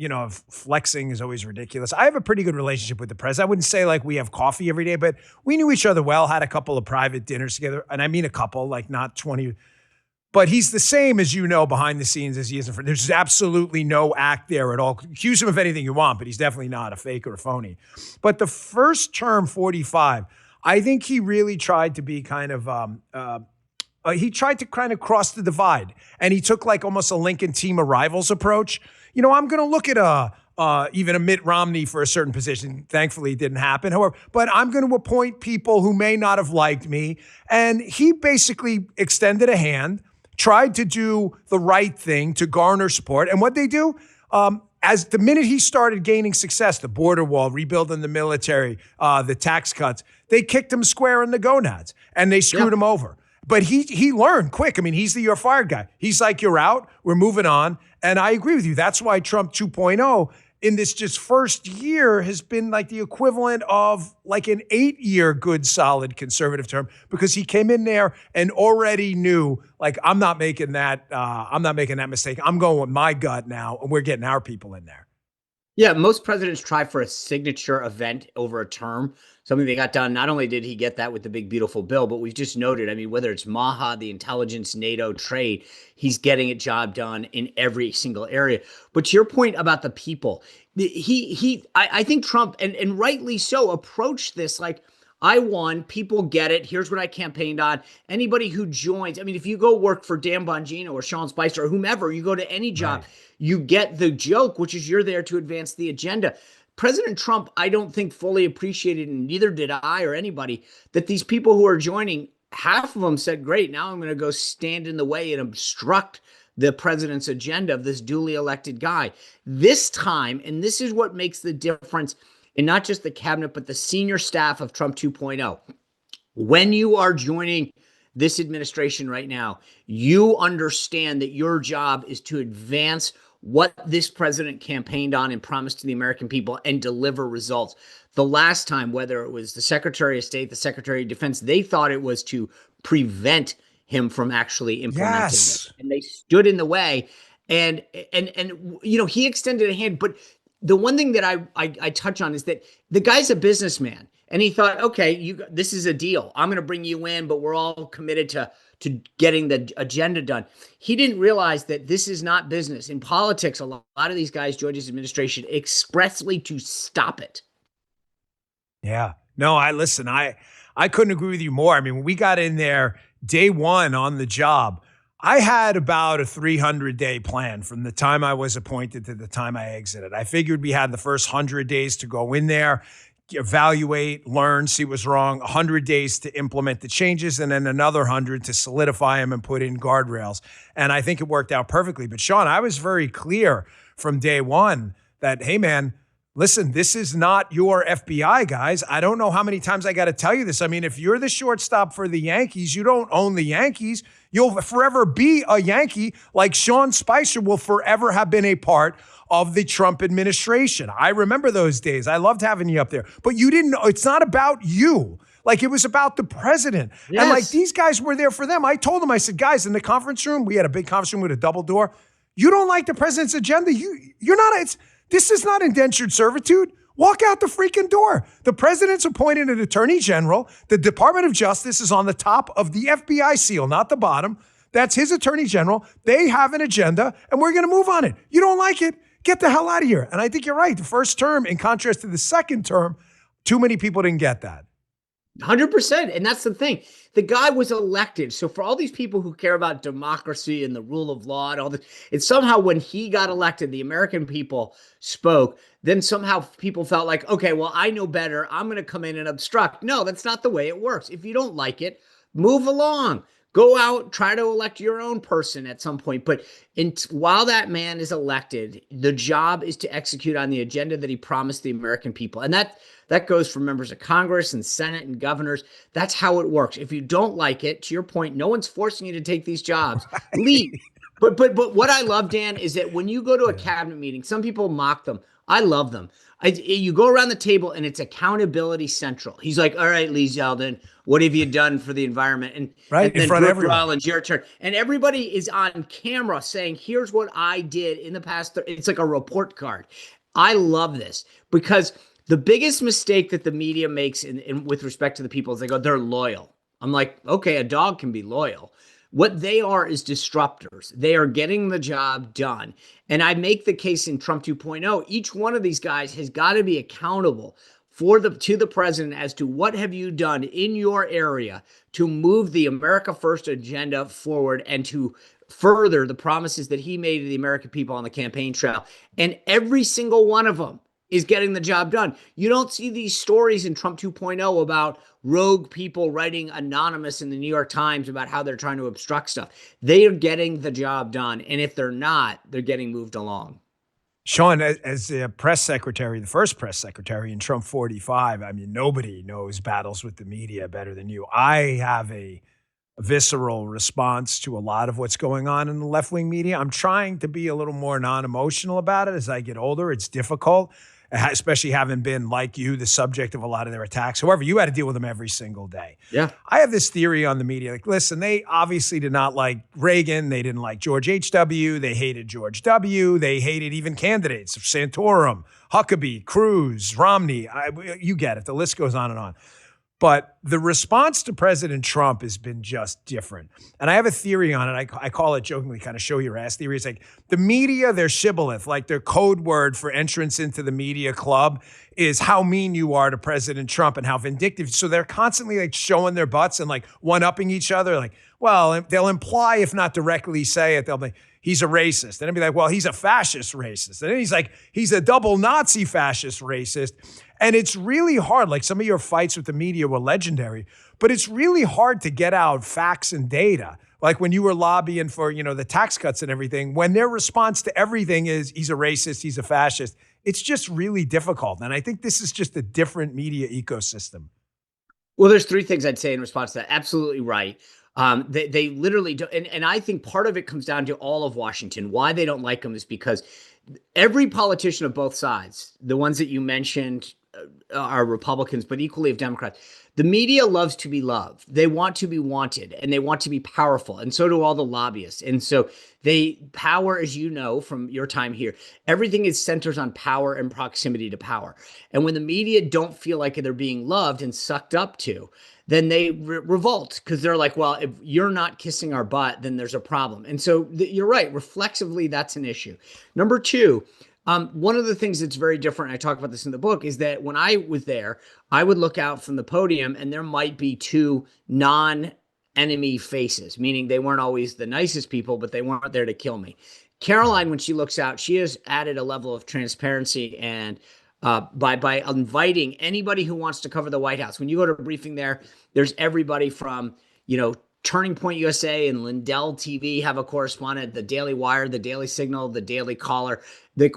B: flexing is always ridiculous. I have a pretty good relationship with the president. I wouldn't say like we have coffee every day, but we knew each other well, had a couple of private dinners together. And I mean a couple, like not 20. But he's the same, as you know, behind the scenes as he is in front. There's absolutely no act there at all. Accuse him of anything you want, but he's definitely not a fake or a phony. But the first term, 45, I think he really tried to be kind of, cross the divide. And he took like almost a Lincoln team of rivals approach. I'm going to look at even a Mitt Romney for a certain position. Thankfully, it didn't happen. However, but I'm going to appoint people who may not have liked me. And he basically extended a hand, tried to do the right thing to garner support. And what they do, as the minute he started gaining success, the border wall, rebuilding the military, the tax cuts, they kicked him square in the gonads and they screwed him over. But he learned quick. I mean, he's the you're fired guy. He's like, you're out. We're moving on. And I agree with you. That's why Trump 2.0 in this just first year has been like the equivalent of like an 8-year good, solid conservative term, because he came in there and already knew, like, I'm not making that mistake. I'm going with my gut now, and we're getting our people in there.
M: Yeah, most presidents try for a signature event over a term, something they got done. Not only did he get that with the big, beautiful bill, but we've just noted, I mean, whether it's MAHA, the intelligence, NATO, trade, he's getting a job done in every single area. But to your point about the people, I think Trump, and rightly so, approached this like, I won, people get it, here's what I campaigned on. Anybody who joins, I mean, if you go work for Dan Bongino or Sean Spicer or whomever, you go to any job, right, you get the joke, which is you're there to advance the agenda. President Trump, I don't think fully appreciated, and neither did I or anybody, that these people who are joining, half of them said, great, now I'm going to go stand in the way and obstruct the president's agenda of this duly elected guy. This time, and this is what makes the difference in not just the cabinet, but the senior staff of Trump 2.0. When you are joining this administration right now, you understand that your job is to advance what this president campaigned on and promised to the American people and deliver results. The last time, whether it was the Secretary of State, the Secretary of Defense, they thought it was to prevent him from actually implementing it. And they stood in the way. And he extended a hand. But the one thing that I touch on is that the guy's a businessman. And he thought, okay, this is a deal. I'm going to bring you in, but we're all committed to getting the agenda done. He didn't realize that this is not business. In politics, a lot of these guys joined his administration expressly to stop it.
B: Yeah. No, I couldn't agree with you more. I mean, when we got in there day one on the job, I had about a 300-day plan from the time I was appointed to the time I exited. I figured we had the first 100 days to go in there, evaluate, learn, see what's wrong, 100 days to implement the changes, and then another 100 to solidify them and put in guardrails. And I think it worked out perfectly. But Sean, I was very clear from day one that, hey, man, listen, this is not your FBI, guys. I don't know how many times I got to tell you this. I mean, if you're the shortstop for the Yankees, you don't own the Yankees. You'll forever be a Yankee, like Sean Spicer will forever have been a part of the Trump administration. I remember those days. I loved having you up there. But you didn't know. It's not about you. Like, it was about the president. Yes. And like, these guys were there for them. I told them, I said, guys, in the conference room, we had a big conference room with a double door. You don't like the president's agenda. You're not, this is not indentured servitude. Walk out the freaking door. The president's appointed an attorney general. The Department of Justice is on the top of the FBI seal, not the bottom. That's his attorney general. They have an agenda, and we're going to move on it. You don't like it? Get the hell out of here. And I think you're right. The first term, in contrast to the second term, too many people didn't get that.
M: 100%. And that's the thing. The guy was elected. So for all these people who care about democracy and the rule of law and all this, it's somehow when he got elected, the American people spoke. Then somehow people felt like, okay, well, I know better. I'm going to come in and obstruct. No, that's not the way it works. If you don't like it, move along. Go out, try to elect your own person at some point. But while that man is elected, the job is to execute on the agenda that he promised the American people. And that goes for members of Congress and Senate and governors. That's how it works. If you don't like it, to your point, no one's forcing you to take these jobs. Leave. But what I love, Dan, is that when you go to a cabinet meeting, some people mock them. I love them. You go around the table and it's accountability central. He's like, all right, Lee Zeldin, what have you done for the environment? And
B: right,
M: and
B: in front of
M: Brooke
B: everyone.
M: Rollins, your turn. And everybody is on camera saying, here's what I did in the past. It's like a report card. I love this because the biggest mistake that the media makes with respect to the people is they go, they're loyal. I'm like, okay, a dog can be loyal. What they are is disruptors. They are getting the job done. And I make the case in Trump 2.0, each one of these guys has got to be accountable to the president as to what have you done in your area to move the America First agenda forward and to further the promises that he made to the American people on the campaign trail. And every single one of them is getting the job done. You don't see these stories in Trump 2.0 about rogue people writing anonymous in the New York Times about how they're trying to obstruct stuff. They are getting the job done. And if they're not, they're getting moved along.
B: Sean, as the press secretary, the first press secretary in Trump 45, I mean, nobody knows battles with the media better than you. I have a visceral response to a lot of what's going on in the left-wing media. I'm trying to be a little more non-emotional about it as I get older. It's difficult, especially having been, like you, the subject of a lot of their attacks. However, you had to deal with them every single day.
M: Yeah.
B: I have this theory on the media. Like, listen, they obviously did not like Reagan. They didn't like George H.W. They hated George W. They hated even candidates, Santorum, Huckabee, Cruz, Romney. You get it. The list goes on and on. But the response to President Trump has been just different. And I have a theory on it. I call it jokingly kind of show your ass theory. It's like the media, their shibboleth, like their code word for entrance into the media club is how mean you are to President Trump and how vindictive. So they're constantly like showing their butts and like one-upping each other. Like, well, they'll imply, if not directly say it, they'll be, he's a racist. And it'll be like, well, he's a fascist racist. And then he's like, he's a double Nazi fascist racist. And it's really hard. Like some of your fights with the media were legendary, but it's really hard to get out facts and data. Like when you were lobbying for, the tax cuts and everything, when their response to everything is he's a racist, he's a fascist, it's just really difficult. And I think this is just a different media ecosystem.
M: Well, there's three things I'd say in response to that. Absolutely right. They literally do. And I think part of it comes down to all of Washington. Why they don't like them is because every politician of both sides, the ones that you mentioned are Republicans, but equally of Democrats, the media loves to be loved. They want to be wanted and they want to be powerful. And so do all the lobbyists. And so power, as you know from your time here, everything is centers on power and proximity to power. And when the media don't feel like they're being loved and sucked up to, then they revolt because they're like, well, if you're not kissing our butt, then there's a problem. And so you're right. Reflexively, that's an issue. Number two, one of the things that's very different, I talk about this in the book, is that when I was there, I would look out from the podium and there might be two non-enemy faces, meaning they weren't always the nicest people, but they weren't there to kill me. Caroline, when she looks out, she has added a level of transparency and by inviting anybody who wants to cover the White House. When you go to a briefing there, there's everybody from, Turning Point USA and Lindell TV have a correspondent, the Daily Wire, the Daily Signal, the Daily Caller.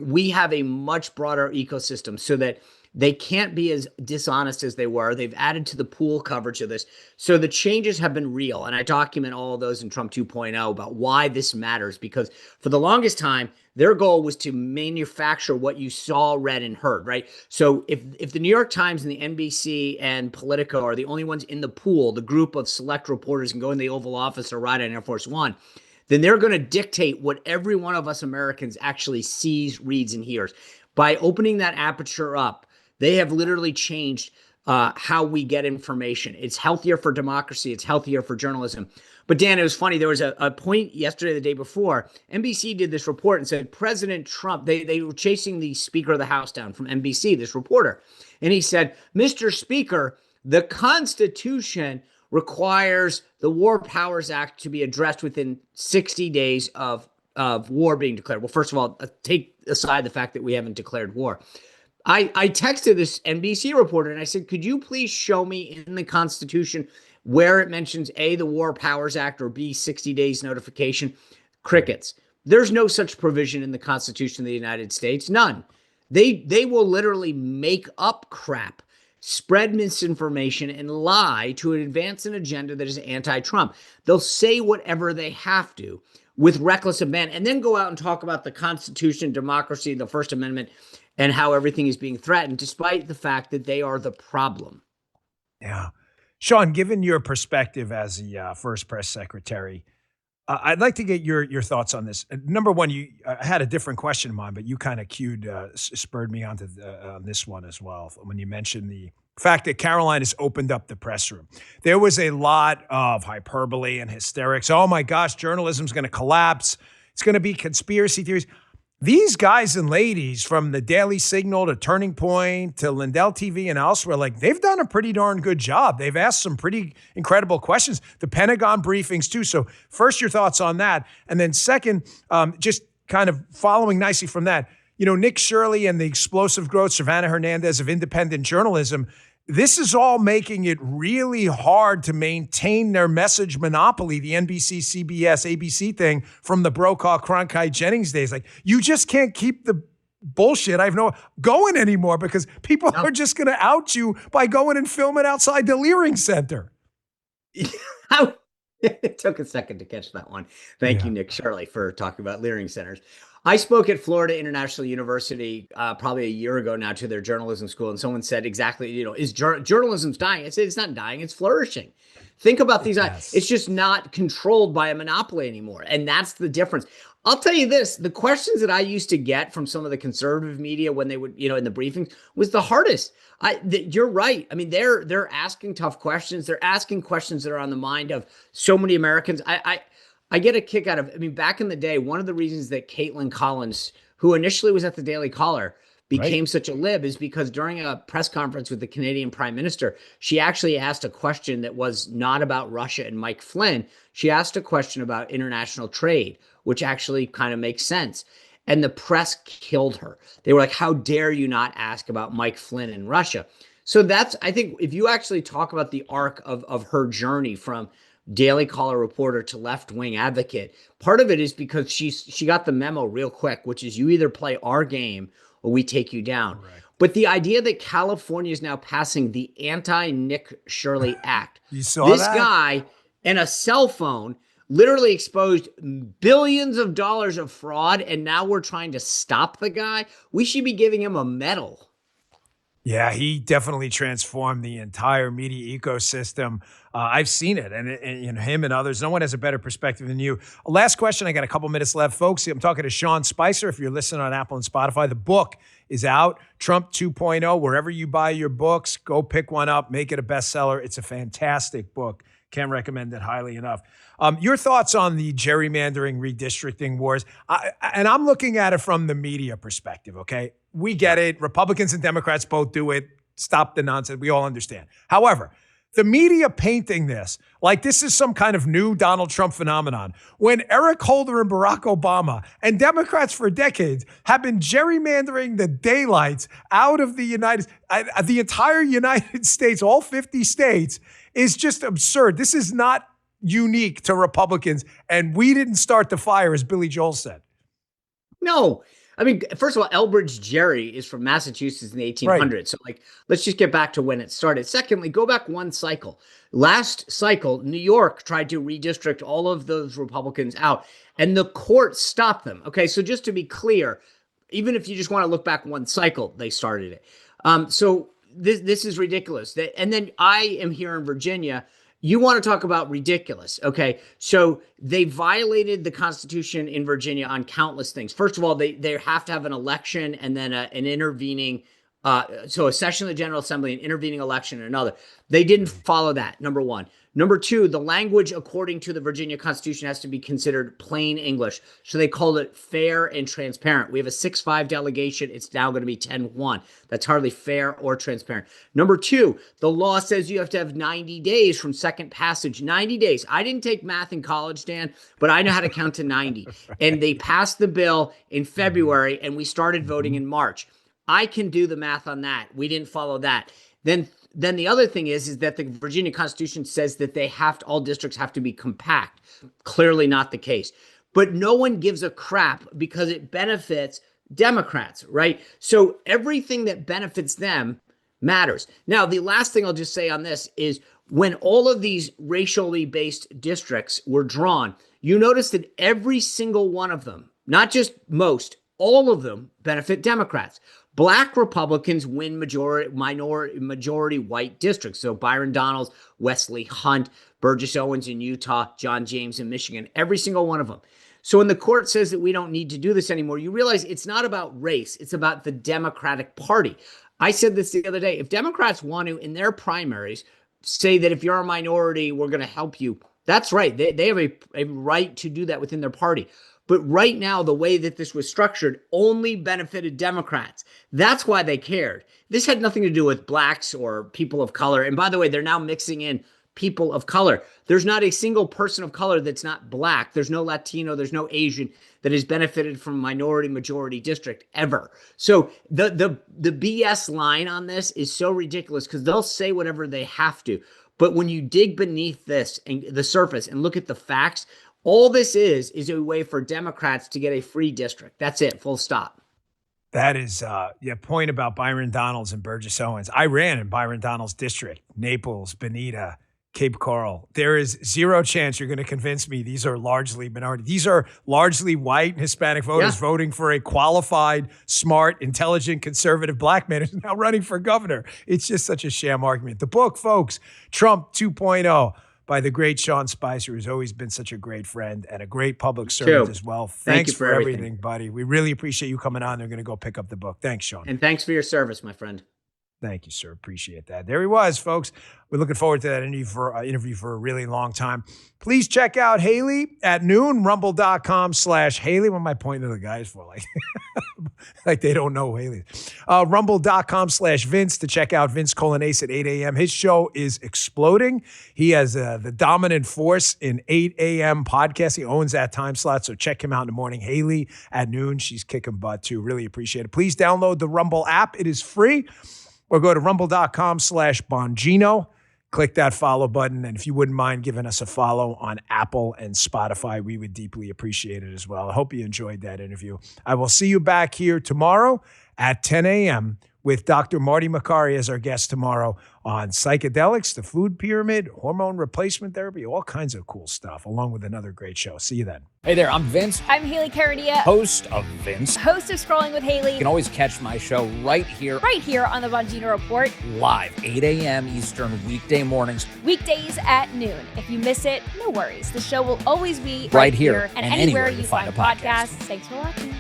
M: We have a much broader ecosystem so that they can't be as dishonest as they were. They've added to the pool coverage of this. So the changes have been real. And I document all of those in Trump 2.0 about why this matters, because for the longest time, their goal was to manufacture what you saw, read, and heard, right? So if the New York Times and the NBC and Politico are the only ones in the pool, the group of select reporters can go in the Oval Office or ride on Air Force One, then they're going to dictate what every one of us Americans actually sees, reads, and hears. By opening that aperture up, they have literally changed how we get information. It's healthier for democracy. It's healthier for journalism. But Dan, it was funny. There was a point yesterday, the day before, NBC did this report and said President Trump, they were chasing the Speaker of the House down from NBC, this reporter. And he said, Mr. Speaker, the Constitution requires the War Powers Act to be addressed within 60 days of war being declared. Well, first of all, take aside the fact that we haven't declared war. I texted this NBC reporter and I said, could you please show me in the Constitution where it mentions A, the War Powers Act, or B, 60 days notification? Crickets. There's no such provision in the Constitution of the United States. None. They will literally make up crap, spread misinformation, and lie to advance an agenda that is anti-Trump. They'll say whatever they have to with reckless abandon and then go out and talk about the Constitution, democracy, the First Amendment, and how everything is being threatened, despite the fact that they are the problem.
B: Yeah. Sean, given your perspective as the first press secretary, I'd like to get your thoughts on this. Number one, I had a different question in mind, but you kind of spurred me onto this one as well when you mentioned the fact that Caroline has opened up the press room. There was a lot of hyperbole and hysterics. Oh my gosh, journalism's going to collapse. It's going to be conspiracy theories. These guys and ladies from the Daily Signal to Turning Point to Lindell TV and elsewhere, they've done a pretty darn good job. They've asked some pretty incredible questions. The Pentagon briefings too. So first, your thoughts on that. And then second, just kind of following nicely from that, Nick Shirley and the explosive growth, Savannah Hernandez of independent journalism, this is all making it really hard to maintain their message monopoly, the NBC, CBS, ABC thing from the Brokaw, Cronkite, Jennings days. You just can't keep the bullshit going anymore because people are just going to out you by going and filming outside the Leering Center.
M: It took a second to catch that one. Thank you, Nick Shirley, for talking about Leering Centers. I spoke at Florida International University probably a year ago now to their journalism school, and someone said exactly, is journalism's dying? I said, it's not dying, it's flourishing. Think about these. Yes. It's just not controlled by a monopoly anymore, and that's the difference. I'll tell you this, the questions that I used to get from some of the conservative media when they would, in the briefings was the hardest. You're right. I mean, they're asking tough questions. They're asking questions that are on the mind of so many Americans. I get a kick out of, back in the day, one of the reasons that Caitlin Collins, who initially was at the Daily Caller, became such a lib is because during a press conference with the Canadian Prime Minister, she actually asked a question that was not about Russia and Mike Flynn. She asked a question about international trade, which actually kind of makes sense. And the press killed her. They were like, how dare you not ask about Mike Flynn and Russia? So I think if you actually talk about the arc of her journey from Daily Caller reporter to left-wing advocate, part of it is because she got the memo real quick, which is you either play our game or we take you down. Right. But the idea that California is now passing the anti-Nick Shirley Act.
B: You saw
M: this
B: that?
M: guy and a cell phone literally exposed billions of dollars of fraud, and now we're trying to stop the guy. We should be giving him a medal.
B: Yeah, he definitely transformed the entire media ecosystem. I've seen it, and him and others. No one has a better perspective than you. Last question. I got a couple minutes left, folks. I'm talking to Sean Spicer. If you're listening on Apple and Spotify, the book is out, Trump 2.0. Wherever you buy your books, go pick one up, make it a bestseller. It's a fantastic book. Can't recommend it highly enough. Your thoughts on the gerrymandering, redistricting wars? And I'm looking at it from the media perspective, okay? We get it. Republicans and Democrats both do it. Stop the nonsense. We all understand. However, the media painting this like this is some kind of new Donald Trump phenomenon, when Eric Holder and Barack Obama and Democrats for decades have been gerrymandering the daylights out of the entire United States, all 50 states, is just absurd. This is not unique to Republicans, and we didn't start the fire, as Billy Joel said.
M: No. I mean, first of all, Elbridge Gerry is from Massachusetts in the 1800s. Right. So, let's just get back to when it started. Secondly, go back one cycle. Last cycle, New York tried to redistrict all of those Republicans out, and the court stopped them. Okay, so just to be clear, even if you just want to look back one cycle, they started it. So this is ridiculous. And then I am here in Virginia. You want to talk about ridiculous. Okay. So they violated the Constitution in Virginia on countless things. First of all, they have to have an election and then an intervening, so a session of the General Assembly, an intervening election, and another. They didn't follow that, number one. Number two, the language according to the Virginia Constitution has to be considered plain English. So they called it fair and transparent. We have a 6-5 delegation. It's now going to be 10-1. That's hardly fair or transparent. Number two, the law says you have to have 90 days from second passage. 90 days. I didn't take math in college, Dan, but I know how to count to 90. And they passed the bill in February, and we started voting in March. I can do the math on that. We didn't follow that. Then the other thing is that the Virginia Constitution says that all districts have to be compact. Clearly not the case. But no one gives a crap because it benefits Democrats, right? So everything that benefits them matters. Now, the last thing I'll just say on this is when all of these racially based districts were drawn, you notice that every single one of them, not just most, all of them benefit Democrats. Black Republicans win majority white districts. So Byron Donalds, Wesley Hunt, Burgess Owens in Utah, John James in Michigan, every single one of them. So when the court says that we don't need to do this anymore, you realize it's not about race. It's about the Democratic Party. I said this the other day. If Democrats want to, in their primaries, say that if you're a minority, we're going to help you, that's right. They have a right to do that within their party. But right now, the way that this was structured only benefited Democrats. That's why they cared. This had nothing to do with blacks or people of color. And by the way, they're now mixing in people of color. There's not a single person of color that's not black. There's no Latino. There's no Asian that has benefited from minority majority district ever. So the BS line on this is so ridiculous because they'll say whatever they have to. But when you dig beneath this and the surface and look at the facts, all this is a way for Democrats to get a free district. That's it. Full stop.
B: That is, point about Byron Donalds and Burgess Owens. I ran in Byron Donalds' district, Naples, Bonita, Cape Coral. There is zero chance you're going to convince me these are largely minority. These are largely white and Hispanic voters voting for a qualified, smart, intelligent, conservative black man who's now running for governor. It's just such a sham argument. The book, folks, Trump 2.0. by the great Sean Spicer, who's always been such a great friend and a great public servant as well. Thanks for everything, buddy. We really appreciate you coming on. They're going to go pick up the book. Thanks, Sean.
M: And thanks for your service, my friend.
B: Thank you, sir. Appreciate that. There he was, folks. We're looking forward to that interview for a really long time. Please check out Haley at noon, rumble.com/Haley. What am I pointing to the guys for? Like they don't know Haley. Rumble.com/Vince to check out Vince Colonnese at 8 a.m. His show is exploding. He has the dominant force in 8 a.m. podcast. He owns that time slot, so check him out in the morning. Haley at noon. She's kicking butt, too. Really appreciate it. Please download the Rumble app. It is free. Or go to rumble.com/Bongino. Click that follow button. And if you wouldn't mind giving us a follow on Apple and Spotify, we would deeply appreciate it as well. I hope you enjoyed that interview. I will see you back here tomorrow at 10 a.m. with Dr. Marty Makary as our guest tomorrow on psychedelics, the food pyramid, hormone replacement therapy, all kinds of cool stuff, along with another great show. See you then.
N: Hey there, I'm Vince.
F: I'm Haley Caradia,
N: Host of Vince.
F: host of Scrolling with Haley.
N: You can always catch my show right here
F: On the Bongino Report.
N: live, 8 a.m. Eastern, weekday mornings.
F: Weekdays at noon. If you miss it, no worries. The show will always be
N: Right here
F: and
N: and
F: anywhere you find podcasts. Thanks for watching.